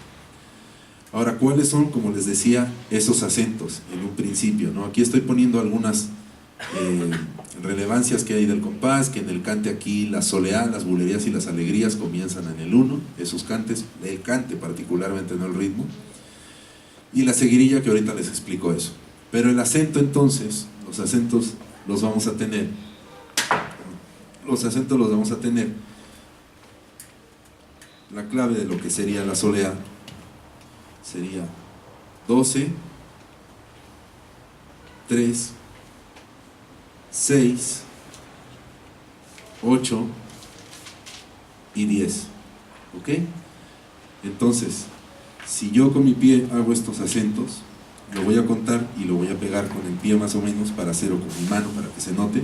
Ahora, ¿cuáles son, como les decía, esos acentos en un principio, ¿no? Aquí estoy poniendo algunas relevancias que hay del compás, que en el cante aquí la soleá, las bulerías y las alegrías comienzan en el 1, esos cantes, el cante particularmente, no el ritmo, y la seguirilla, que ahorita les explico eso. Pero el acento, entonces, los acentos los vamos a tener, la clave de lo que sería la soleá sería 12, 3, 6, 8 y 10. ¿Ok? Entonces, si yo con mi pie hago estos acentos, lo voy a contar y lo voy a pegar con el pie más o menos para hacerlo con mi mano para que se note.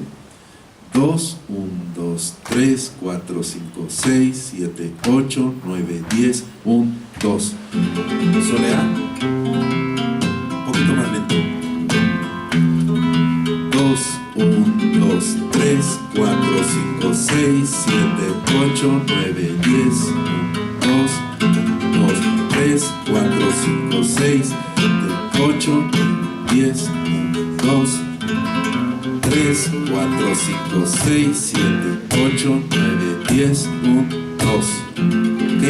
2, 1, 2, 3, 4, 5, 6, 7, 8, 9, 10, 1, 2. Soleá, un poquito más lento. 2, 1, 2, 3, 4, 5, 6, 7, 8, 9, 10, 1, 2, 2, 3, 4, 5, 6, 7, 8, 10, 1, 2, 3, 4, 5, 6, 7, 8, 9, 10, 1, 2. ¿Ok?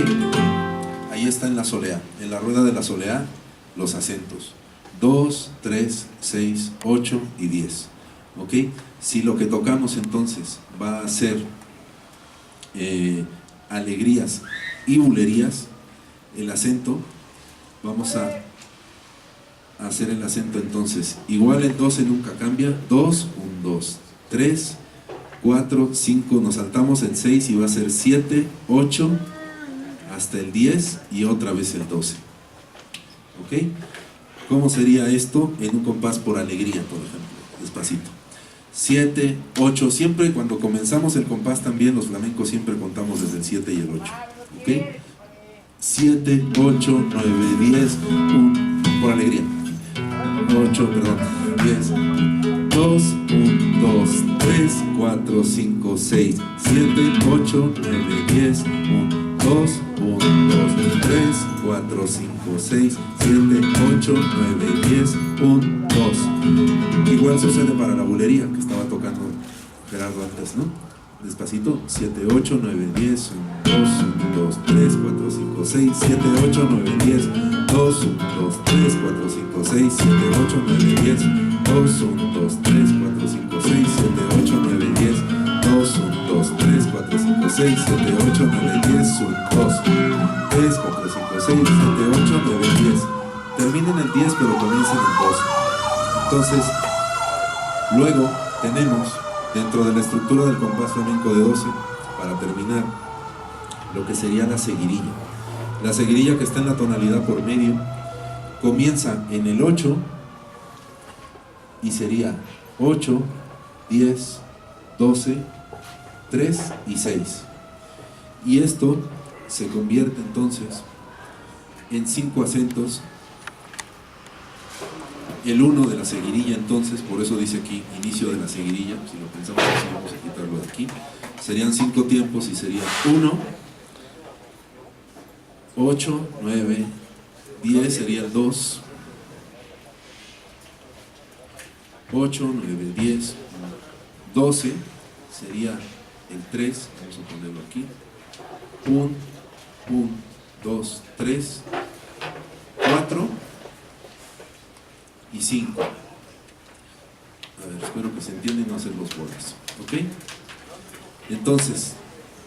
Ahí está en la soleá, en la rueda de la soleá, los acentos. 2, 3, 6, 8 y 10. ¿Ok? Si lo que tocamos entonces va a ser alegrías y bulerías, el acento, vamos a hacer el acento entonces. Igual el 12 nunca cambia. 2, 1, 2, 3, 4, 5, nos saltamos el 6 y va a ser 7, 8, hasta el 10 y otra vez el 12. ¿Ok? ¿Cómo sería esto en un compás por alegría, por ejemplo? Despacito. 7, 8, siempre cuando comenzamos el compás también los flamencos siempre contamos desde el 7 y el 8. ¿Ok? 7, 8, 9, 10, 1, por alegría. 8, perdón, 10, 2, 1, 2, 3, 4, 5, 6, 7, 8, 9, 10, 1, 2, 1, 2, 3, 4, 5, 6, 7, 8, 9, 10, 1, 2. Igual sucede para la bulería que estaba tocando Gerardo antes, ¿no? Despacito, 7, 8, 9, 10, 1, 2, 1, 2, 3, 4, 5, 6, 7, 8, 9, 10, 2, 1, 2, 3, 4, 5, 6, 7, 8, 9, 10, 2, 1, 2, 3, 4, 5, 6, 7, 8, 9, 10, 2, 1, 2, 3, 4, 5, 6, 6, 7, 8, 9, 10, 1, 2, 3, 4, 5, 6, 7, 8, 9, 10. Terminen en 10 pero comiencen en 12. Entonces, luego tenemos dentro de la estructura del compás flamenco de 12, para terminar, lo que sería la seguirilla. La seguirilla, que está en la tonalidad por medio, comienza en el 8 y sería 8, 10, 12, 3 y 6. Y esto se convierte entonces en 5 acentos. El 1 de la seguirilla, entonces, por eso dice aquí inicio de la seguirilla, si lo pensamos así, vamos a quitarlo de aquí, serían 5 tiempos y sería 1, 8, 9, 10 sería el 2, 8, 9, 10, 12 sería el 3, vamos a ponerlo aquí, 1, 2, 3, 4 y 5. A ver, espero que se entienda y no hacer los bolas, ¿ok? Entonces,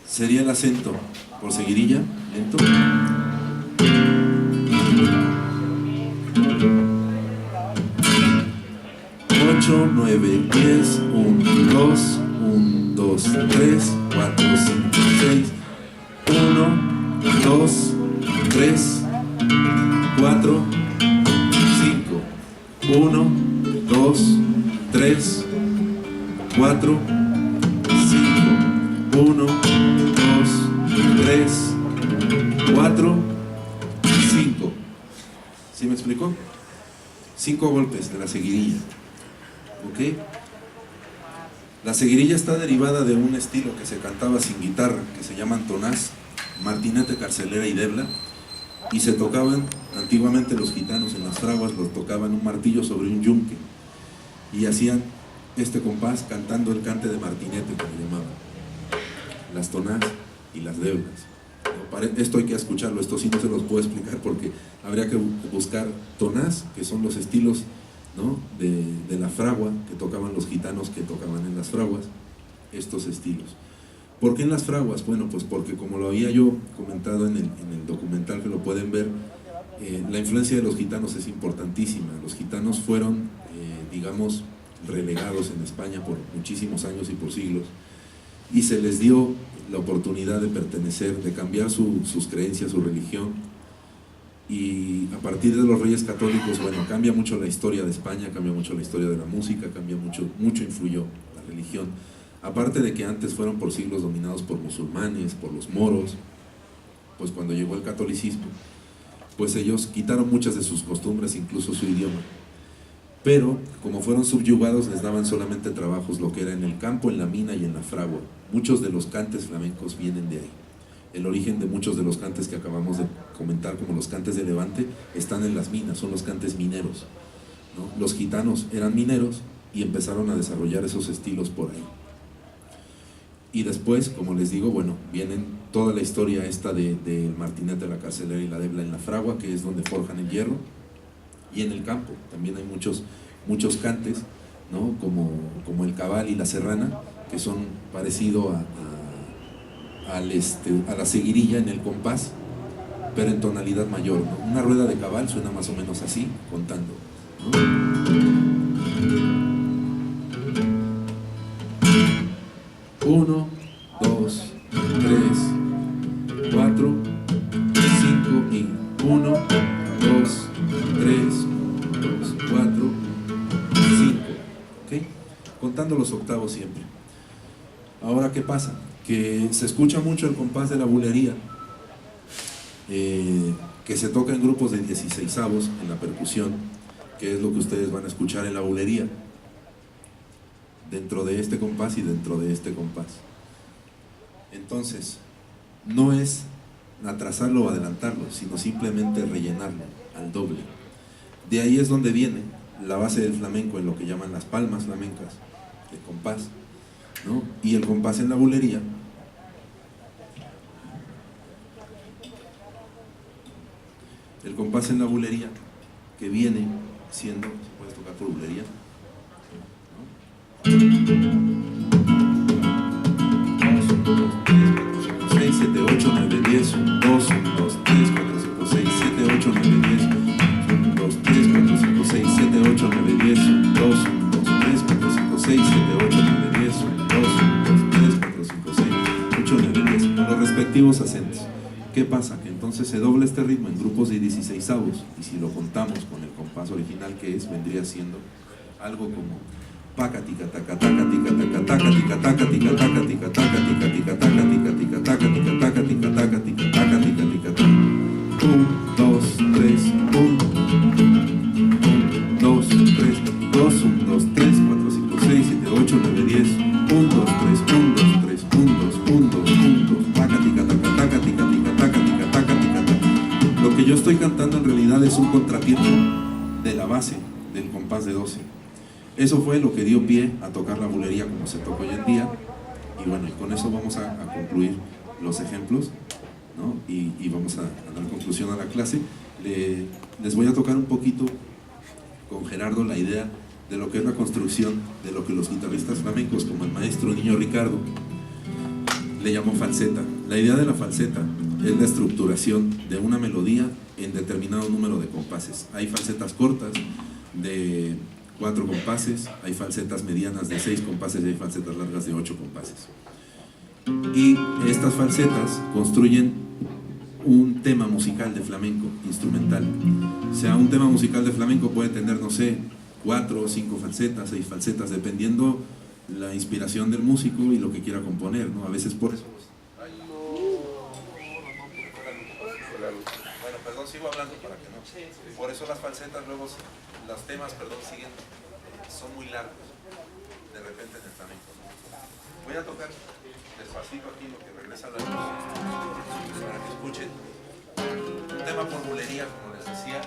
sería el acento por seguirilla, lento. 8, 9, 10, 1, 2, 1, 2, 3, 4, 5, 6, 1, 2, 3, 4, 5, 1, 2, 3, 4, 5, 1, 2, 3, 4, 5. ¿Sí me explicó? 5 golpes de la seguirilla. ¿Ok? La seguirilla está derivada de un estilo que se cantaba sin guitarra, que se llaman tonás, martinete, carcelera y debla, y se tocaban antiguamente los gitanos en las fraguas, los tocaban un martillo sobre un yunque, y hacían este compás cantando el cante de martinete, que le llamaban, las tonás y las deblas. Esto hay que escucharlo, esto sí no se los puedo explicar porque habría que buscar tonás, que son los estilos, ¿no?, de la fragua que tocaban los gitanos que tocaban en las fraguas, estos estilos. ¿Por qué en las fraguas? Bueno, pues porque, como lo había yo comentado en el documental, que lo pueden ver, la influencia de los gitanos es importantísima. Los gitanos fueron, digamos, relegados en España por muchísimos años y por siglos, y se les dio la oportunidad de pertenecer, de cambiar sus creencias, su religión, y a partir de los Reyes Católicos, bueno, cambia mucho la historia de España, cambia mucho la historia de la música, cambia mucho influyó la religión, aparte de que antes fueron por siglos dominados por musulmanes, por los moros. Pues cuando llegó el catolicismo, pues ellos quitaron muchas de sus costumbres, incluso su idioma, pero como fueron subyugados, les daban solamente trabajos, lo que era en el campo, en la mina y en la fragua. Muchos de los cantes flamencos vienen de ahí. El origen de muchos de los cantes que acabamos de comentar, como los cantes de Levante, están en las minas, son los cantes mineros, ¿no? Los gitanos eran mineros y empezaron a desarrollar esos estilos por ahí. Y después, como les digo, bueno, vienen toda la historia esta de martinete, la carcelera y la debla en la fragua, que es donde forjan el hierro, y en el campo también hay muchos cantes, ¿no?, como el cabal y la serrana, que son parecidos a la seguirilla en el compás, pero en tonalidad mayor, ¿no? Una rueda de cabal suena más o menos así, contando, ¿no? 1, 2, 3, 4, 5 y 1, 2, 3, 2, 4, 5. ¿Ok? Contando los octavos siempre. Ahora, ¿qué pasa? Que se escucha mucho el compás de la bulería, que se toca en grupos de 16avos en la percusión, que es lo que ustedes van a escuchar en la bulería, dentro de este compás y dentro de este compás. Entonces, no es atrasarlo o adelantarlo, sino simplemente rellenarlo al doble. De ahí es donde viene la base del flamenco, en lo que llaman las palmas flamencas, el compás, ¿no? Y el compás en la bulería que viene siendo, ¿se puede tocar por bulería? ¿No? 1, 2, 3, 4, ¿Qué pasa? Que entonces se dobla este ritmo en grupos de 16avos, y si lo contamos con el compás original que es, vendría siendo algo como paca tica taca taca tica taca taca tica taca tica taca tica taca tica tica taca tica tica taca tica taca tica taca tica taca tica tica taca. 1, 2, 3, 1, 2, 3, 2, 1, 2, 3, 4, 5, 6, 7, 8, 9, 10, 1, 2, 3, 1, 2, 3, 1, 2, 1, 2, 1, 2, taca tica taca taca tica tica taca tica taca tica taca. Lo que yo estoy cantando en realidad es un contratiempo de la base del compás de 12. Eso fue lo que dio pie a tocar la bulería como se toca hoy en día. Y bueno, y con eso vamos a concluir los ejemplos, ¿no? Y vamos a dar conclusión a la clase. Les voy a tocar un poquito con Gerardo la idea de lo que es la construcción de lo que los guitarristas flamencos, como el maestro Niño Ricardo, le llamó falseta. La idea de la falseta es la estructuración de una melodía en determinado número de compases. Hay falsetas cortas de 4 compases, hay falsetas medianas de 6 compases y hay falsetas largas de 8 compases. Y estas falsetas construyen un tema musical de flamenco instrumental. O sea, un tema musical de flamenco puede tener, no sé, 4 o 5 falsetas, 6 falsetas, dependiendo la inspiración del músico y lo que quiera componer, ¿no? A veces por eso. Bueno, perdón, sigo hablando para que no. Por eso las falsetas luego, los temas, perdón, siguen, son muy largos, de repente en el flamenco. Voy a tocar despacito aquí lo que regresa la luz, para que escuchen un tema por bulería, como les decía,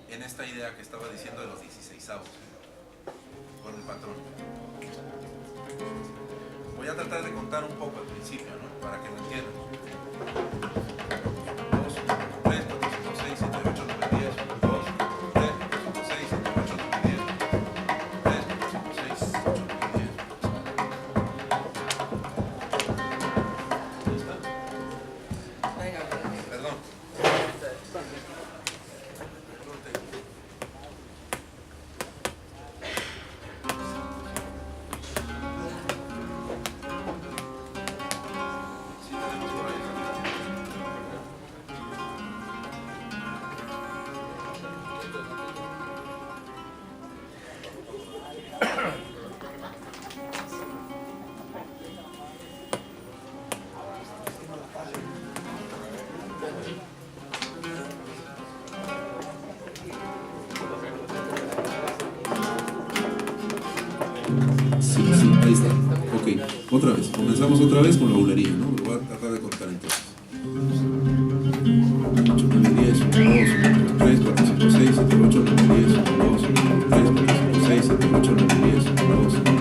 en esta idea que estaba diciendo de los 16avos, con el patrón. Voy a tratar de contar un poco al principio, ¿no? Para que lo entiendan. 2, 3, 4, 5, 6, 7, 8, 9, 10, 2, 3, 4, 5, 6, 7, 8, 9, 10, 3, 4, 5, 6, 8, 9, 10. ¿Listo? Perdón. Sí, ahí está. Ok, otra vez. Comenzamos otra vez con la bulería, ¿no? Lo voy a tratar de contar entonces. 8, 9, 10, 1, 2, 3, 4, 5, 6, 7, 8, 9, 10, 1, 2, 3, 4, 5, 6, 7, 8, 9, 10, 1, 2, 3.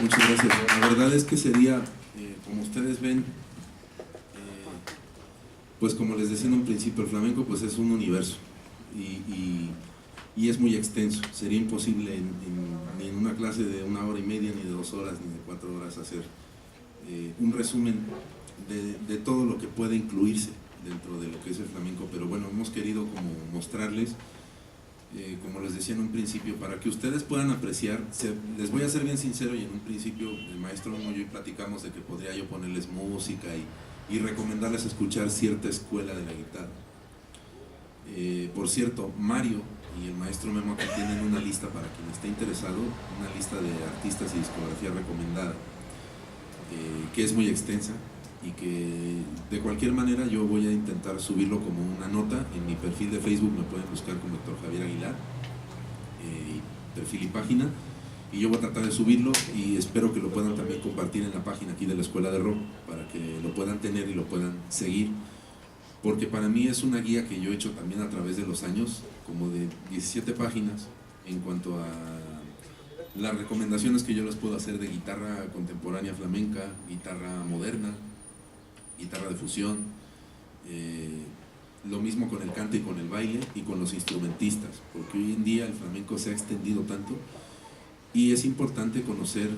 Muchas gracias. La verdad es que sería, como ustedes ven, pues como les decía en un principio, el flamenco pues es un universo y es muy extenso. Sería imposible ni en una clase de 1 hora y media, ni de 2 horas, ni de 4 horas hacer un resumen de todo lo que puede incluirse dentro de lo que es el flamenco. Pero bueno, hemos querido como mostrarles, como les decía en un principio, para que ustedes puedan apreciar. Les voy a ser bien sincero, y en un principio el maestro Momo y yo platicamos de que podría yo ponerles música y recomendarles escuchar cierta escuela de la guitarra. Por cierto, Mario y el maestro Memo aquí tienen una lista para quien esté interesado, una lista de artistas y discografía recomendada, que es muy extensa, y que de cualquier manera yo voy a intentar subirlo como una nota en mi perfil de Facebook. Me pueden buscar como Dr. Javier Aguilar, perfil y página, y yo voy a tratar de subirlo, y espero que lo puedan también compartir en la página aquí de la Escuela de Rock, para que lo puedan tener y lo puedan seguir, porque para mí es una guía que yo he hecho también a través de los años, como de 17 páginas, en cuanto a las recomendaciones que yo les puedo hacer de guitarra contemporánea flamenca, guitarra moderna, guitarra de fusión, lo mismo con el cante y con el baile y con los instrumentistas, porque hoy en día el flamenco se ha extendido tanto y es importante conocer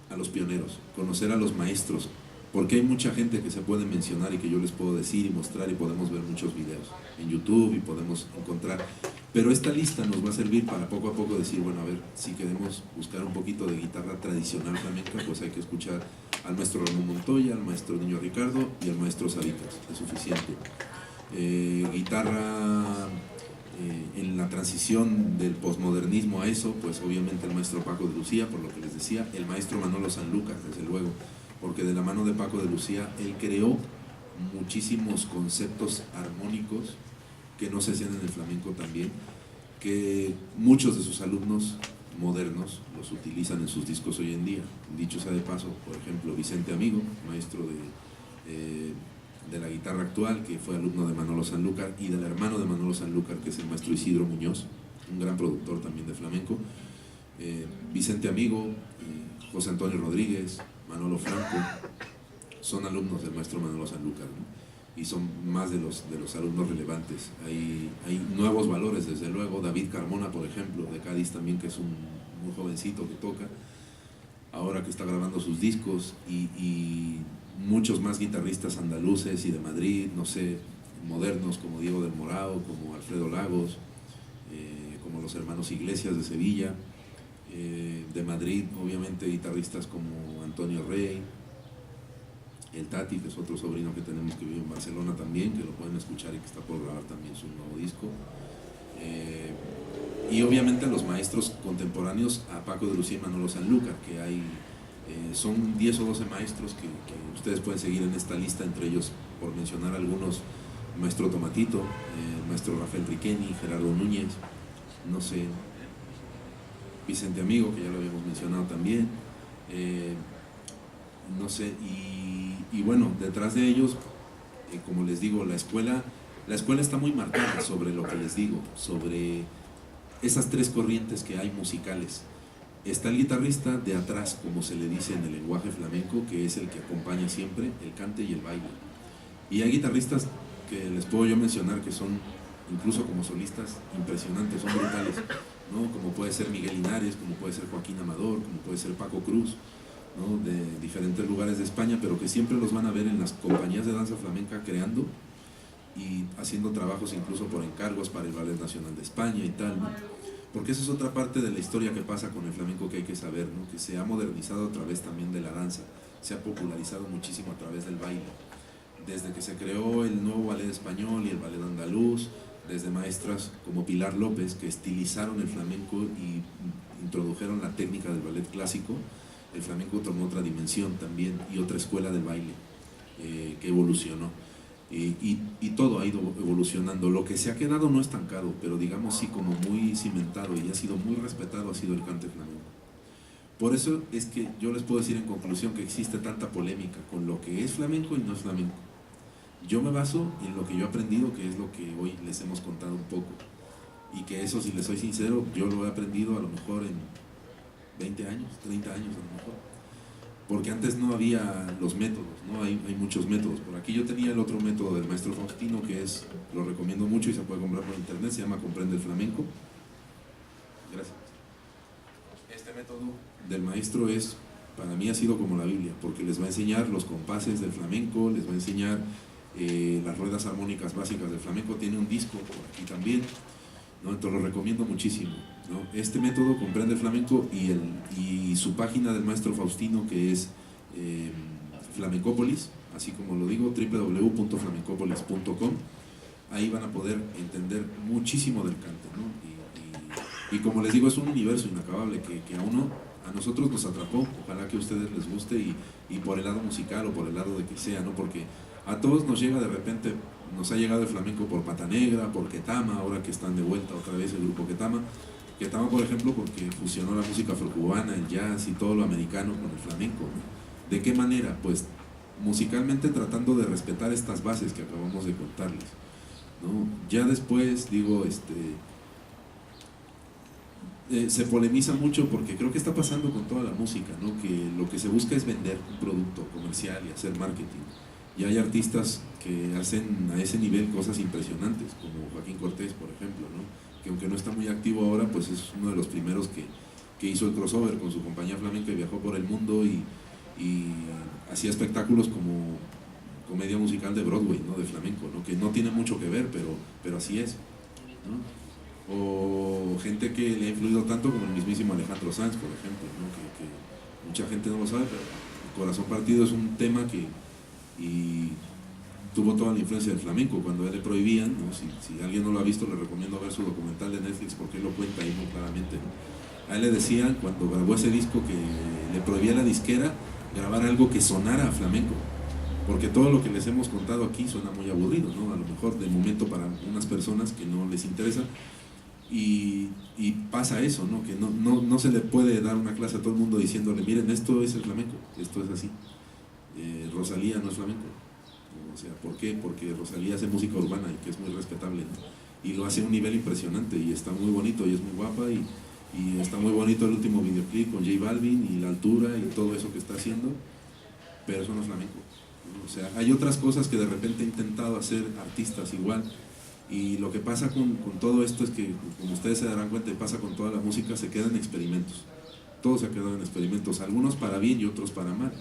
a los pioneros, conocer a los maestros, porque hay mucha gente que se puede mencionar y que yo les puedo decir y mostrar, y podemos ver muchos videos en YouTube y podemos encontrar, pero esta lista nos va a servir para poco a poco decir, bueno, a ver, si queremos buscar un poquito de guitarra tradicional flamenca, pues hay que escuchar al maestro Ramón Montoya, al maestro Niño Ricardo y al maestro Sabitas, es suficiente. Guitarra en la transición del posmodernismo a eso, pues obviamente el maestro Paco de Lucía, por lo que les decía, el maestro Manolo Sanlúcar, desde luego, porque de la mano de Paco de Lucía él creó muchísimos conceptos armónicos que no se hacían en el flamenco también, que muchos de sus alumnos modernos los utilizan en sus discos hoy en día. Dicho sea de paso, por ejemplo, Vicente Amigo, maestro de la guitarra actual, que fue alumno de Manolo Sanlúcar y del hermano de Manolo Sanlúcar, que es el maestro Isidro Muñoz, un gran productor también de flamenco. Vicente Amigo, José Antonio Rodríguez, Manolo Franco, son alumnos del maestro Manolo Sanlúcar, ¿no? Y son más de los alumnos relevantes. Hay nuevos valores, desde luego. David Carmona, por ejemplo, de Cádiz también, que es un muy jovencito que toca, ahora que está grabando sus discos, y muchos más guitarristas andaluces y de Madrid, no sé, modernos, como Diego del Morao, como Alfredo Lagos, como los hermanos Iglesias de Sevilla, de Madrid, obviamente guitarristas como Antonio Rey, el Tati, que es otro sobrino que tenemos que vive en Barcelona también, que lo pueden escuchar y que está por grabar también su nuevo disco. Y obviamente los maestros contemporáneos a Paco de Lucía y Manolo Sanlúcar, que hay, son 10 o 12 maestros que ustedes pueden seguir en esta lista, entre ellos, por mencionar algunos, maestro Tomatito, maestro Rafael Riqueni, Gerardo Núñez, no sé, Vicente Amigo, que ya lo habíamos mencionado también, no sé, y bueno, detrás de ellos, como les digo, la escuela La escuela está muy marcada sobre lo que les digo, sobre esas tres corrientes que hay musicales. Está el guitarrista de atrás, como se le dice en el lenguaje flamenco, que es el que acompaña siempre el cante y el baile. Y hay guitarristas que les puedo yo mencionar que son, incluso como solistas, impresionantes, son brutales, ¿no? Como puede ser Miguel Linares, como puede ser Joaquín Amador, como puede ser Paco Cruz, ¿no? De diferentes lugares de España, pero que siempre los van a ver en las compañías de danza flamenca creando y haciendo trabajos incluso por encargos para el Ballet Nacional de España y tal, ¿no? Porque esa es otra parte de la historia que pasa con el flamenco que hay que saber, ¿no? Que se ha modernizado a través también de la danza, se ha popularizado muchísimo a través del baile. Desde que se creó el nuevo ballet español y el ballet andaluz, desde maestras como Pilar López, que estilizaron el flamenco y introdujeron la técnica del ballet clásico, el flamenco tomó otra dimensión también y otra escuela del baile que evolucionó. Y todo ha ido evolucionando. Lo que se ha quedado no estancado, pero digamos sí como muy cimentado y ha sido muy respetado, ha sido el cante flamenco. Por eso es que yo les puedo decir en conclusión que existe tanta polémica con lo que es flamenco y no es flamenco. Yo me baso en lo que yo he aprendido, que es lo que hoy les hemos contado un poco, y que eso, si les soy sincero, yo lo he aprendido a lo mejor en 20 años, 30 años a lo mejor, porque antes no había los métodos, ¿no? Hay muchos métodos. Por aquí yo tenía el otro método del maestro Faustino, que es, lo recomiendo mucho y se puede comprar por internet, se llama Comprende el Flamenco. Gracias. Este método del maestro es, para mí ha sido como la Biblia, porque les va a enseñar los compases del flamenco, les va a enseñar las ruedas armónicas básicas del flamenco. Tiene un disco por aquí también, ¿no? Entonces lo recomiendo muchísimo, ¿no? Este método Comprende el Flamenco y su página del maestro Faustino, que es Flamencópolis, así como lo digo, www.flamencopolis.com. Ahí van a poder entender muchísimo del cante, ¿no? Y como les digo, es un universo inacabable que a nosotros nos atrapó. Ojalá que a ustedes les guste y por el lado musical o por el lado de que sea, ¿no? Porque a todos nos llega de repente, nos ha llegado el flamenco por Pata Negra, por Ketama, ahora que están de vuelta otra vez el grupo Ketama. Ketama, por ejemplo, porque fusionó la música afrocubana, el jazz y todo lo americano con el flamenco, ¿no? ¿De qué manera? Pues musicalmente tratando de respetar estas bases que acabamos de contarles, ¿no? Ya después, digo, se polemiza mucho porque creo que está pasando con toda la música, ¿no? Que lo que se busca es vender un producto comercial y hacer marketing. Y hay artistas que hacen a ese nivel cosas impresionantes, como Joaquín Cortés, por ejemplo, ¿no? Que aunque no está muy activo ahora, pues es uno de los primeros que hizo el crossover con su compañía flamenca y viajó por el mundo y hacía espectáculos como comedia musical de Broadway, ¿no? De flamenco, ¿no? Que no tiene mucho que ver, pero así es, ¿no? O gente que le ha influido tanto como el mismísimo Alejandro Sanz, por ejemplo, ¿no? Que mucha gente no lo sabe, pero Corazón Partido es un tema que tuvo toda la influencia del flamenco. Cuando a él le prohibían, ¿no? Si alguien no lo ha visto, le recomiendo ver su documental de Netflix porque él lo cuenta ahí muy claramente, ¿no? A él le decían, cuando grabó ese disco, que le prohibía a la disquera grabar algo que sonara a flamenco, porque todo lo que les hemos contado aquí suena muy aburrido, ¿no? A lo mejor de momento para unas personas que no les interesa, y pasa eso, ¿no? Que no se le puede dar una clase a todo el mundo diciéndole, miren, esto es el flamenco, esto es así. Rosalía no es flamenco, o sea, ¿por qué? Porque Rosalía hace música urbana y que es muy respetable, ¿no? Y lo hace a un nivel impresionante y está muy bonito y es muy guapa y está muy bonito el último videoclip con J Balvin y la altura y todo eso que está haciendo, pero eso no es flamenco, ¿no? O sea, hay otras cosas que de repente he intentado hacer artistas igual, y lo que pasa con todo esto es que, como ustedes se darán cuenta y pasa con toda la música, se quedan experimentos, todo se ha quedado en experimentos, algunos para bien y otros para mal,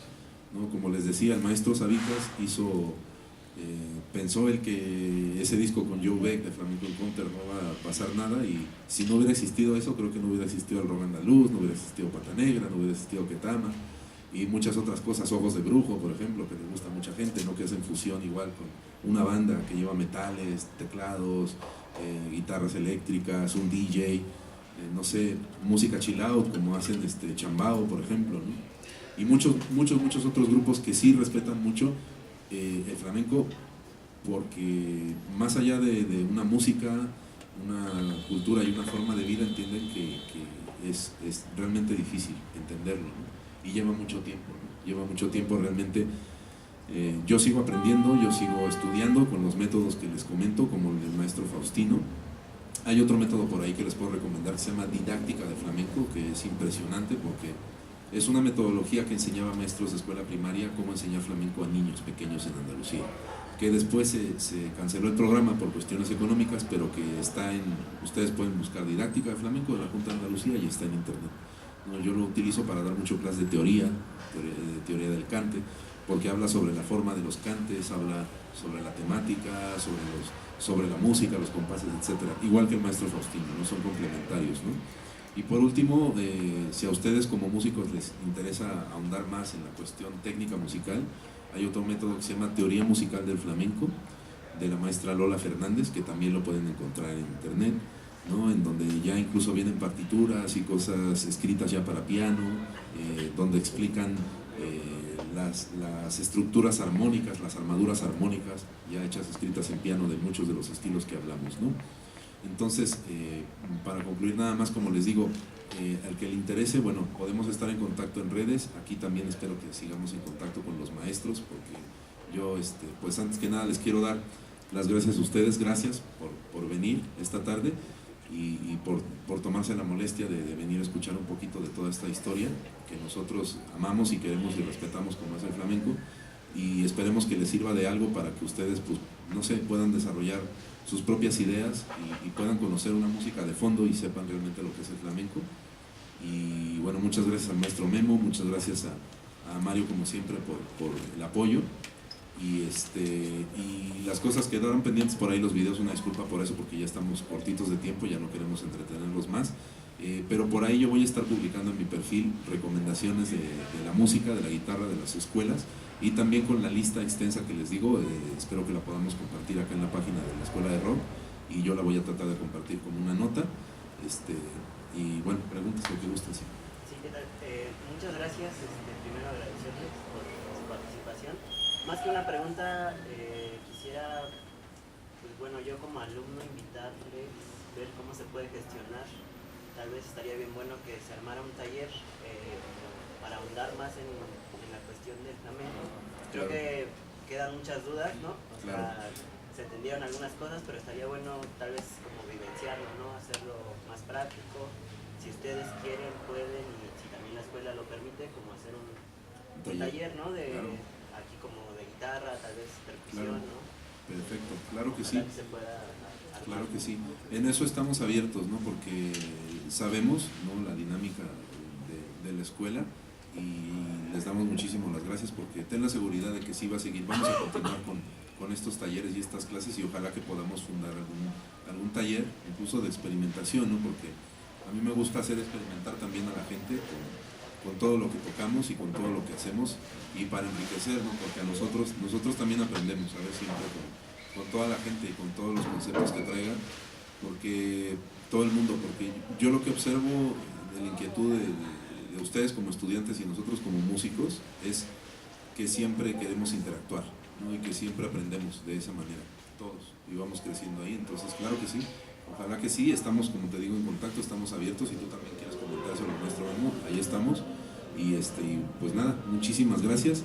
¿no? Como les decía, el maestro Sabicas pensó el que ese disco con Joe Beck de Flamenco Encounter no va a pasar nada, y si no hubiera existido eso, creo que no hubiera existido el rock andaluz, no hubiera existido Pata Negra, no hubiera existido Ketama y muchas otras cosas, Ojos de Brujo, por ejemplo, que les gusta a mucha gente, ¿no? Que hacen fusión igual con una banda que lleva metales, teclados, guitarras eléctricas, un DJ, no sé, música chill out, como hacen Chambao, por ejemplo, ¿no? Y muchos otros grupos que sí respetan mucho el flamenco, porque más allá de una música, una cultura y una forma de vida, entienden que es realmente difícil entenderlo, ¿no? Y lleva mucho tiempo, ¿no? Lleva mucho tiempo realmente. Yo sigo aprendiendo, yo sigo estudiando con los métodos que les comento, como Faustino. Hay otro método por ahí que les puedo recomendar que se llama didáctica de flamenco, que es impresionante porque es una metodología que enseñaba a maestros de escuela primaria cómo enseñar flamenco a niños pequeños en Andalucía, que después se canceló el programa por cuestiones económicas, pero que está ustedes pueden buscar didáctica de flamenco de la Junta de Andalucía y está en internet. No, yo lo utilizo para dar mucho clases de teoría del cante, porque habla sobre la forma de los cantes, habla sobre la temática, sobre la música, los compases, etcétera, igual que el maestro Faustino, ¿no? Son complementarios, ¿no? Y por último, si a ustedes como músicos les interesa ahondar más en la cuestión técnica musical, hay otro método que se llama Teoría Musical del Flamenco, de la maestra Lola Fernández, que también lo pueden encontrar en internet, ¿no? En donde ya incluso vienen partituras y cosas escritas ya para piano, donde explican las estructuras armónicas, las armaduras armónicas ya hechas, escritas en piano de muchos de los estilos que hablamos, ¿no? Entonces, para concluir nada más, como les digo, al que le interese, bueno, podemos estar en contacto en redes. Aquí también espero que sigamos en contacto con los maestros, porque yo, pues antes que nada les quiero dar las gracias a ustedes, gracias por venir esta tarde y por tomarse la molestia de venir a escuchar un poquito de toda esta historia que nosotros amamos y queremos y respetamos como es el flamenco, y esperemos que les sirva de algo para que ustedes, pues, no sé, puedan desarrollar sus propias ideas y puedan conocer una música de fondo y sepan realmente lo que es el flamenco. Y bueno, muchas gracias al maestro Memo, muchas gracias a Mario como siempre por el apoyo, y las cosas quedaron pendientes por ahí, los videos, una disculpa por eso, porque ya estamos cortitos de tiempo, ya no queremos entretenerlos más, pero por ahí yo voy a estar publicando en mi perfil recomendaciones de la música, de la guitarra, de las escuelas, y también con la lista extensa que les digo. Espero que la podamos compartir acá en la página de la Escuela de Rock, y yo la voy a tratar de compartir como una nota. Y bueno, preguntas, lo que gusten. Sí, ¿qué tal? Muchas gracias. Primero agradecerles por su participación. Más que una pregunta, quisiera, pues bueno, yo como alumno invitarles, ver cómo se puede gestionar. Tal vez estaría bien bueno que se armara un taller para ahondar más en la cuestión del flamenco. Creo que quedan muchas dudas, ¿no? O sea, se entendieron algunas cosas, pero estaría bueno tal vez como vivenciarlo, ¿no? Hacerlo más práctico. Si ustedes quieren, pueden, y si también la escuela lo permite, como hacer un taller, ¿no? Aquí como de guitarra, tal vez percusión, ¿no? Perfecto, claro que sí. Que se pueda armar. Claro que sí. En eso estamos abiertos, ¿no? Porque sabemos, ¿no?, la dinámica de la escuela, y les damos muchísimo las gracias, porque ten la seguridad de que sí va a seguir. Vamos a continuar con estos talleres y estas clases, y ojalá que podamos fundar algún taller, incluso de experimentación, ¿no? Porque a mí me gusta hacer experimentar también a la gente con todo lo que tocamos y con todo lo que hacemos, y para enriquecer, ¿no? Porque a nosotros también aprendemos, a ver, siempre con toda la gente y con todos los conceptos que traigan, porque todo el mundo, porque yo lo que observo de la inquietud de ustedes como estudiantes y nosotros como músicos es que siempre queremos interactuar, ¿no? Y que siempre aprendemos de esa manera, todos, y vamos creciendo ahí. Entonces, claro que sí, ojalá que sí. Estamos, como te digo, en contacto, estamos abiertos. Si tú también quieres comentar sobre nuestro menú, ahí estamos. Y pues nada, muchísimas gracias,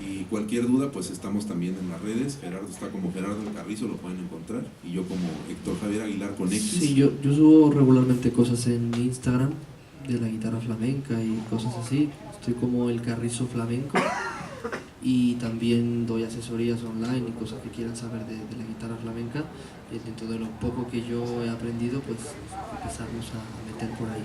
y cualquier duda, pues estamos también en las redes. Gerardo está como Gerardo El Carrizo, lo pueden encontrar, y yo como Héctor Javier Aguilar con X. Sí, yo subo regularmente cosas en Instagram de la guitarra flamenca y cosas así. Estoy como El Carrizo Flamenco, y también doy asesorías online y cosas que quieran saber de la guitarra flamenca, y dentro de lo poco que yo he aprendido, pues empezarnos a meter por ahí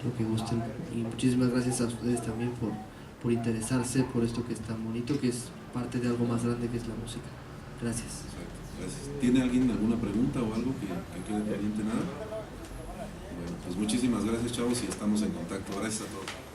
lo que gusten. Y muchísimas gracias a ustedes también por interesarse por esto que es tan bonito, que es parte de algo más grande que es la música. Gracias. Gracias. ¿Tiene alguien alguna pregunta o algo que quede pendiente? Nada. Bueno, pues muchísimas gracias, chavos, y estamos en contacto. Gracias a todos.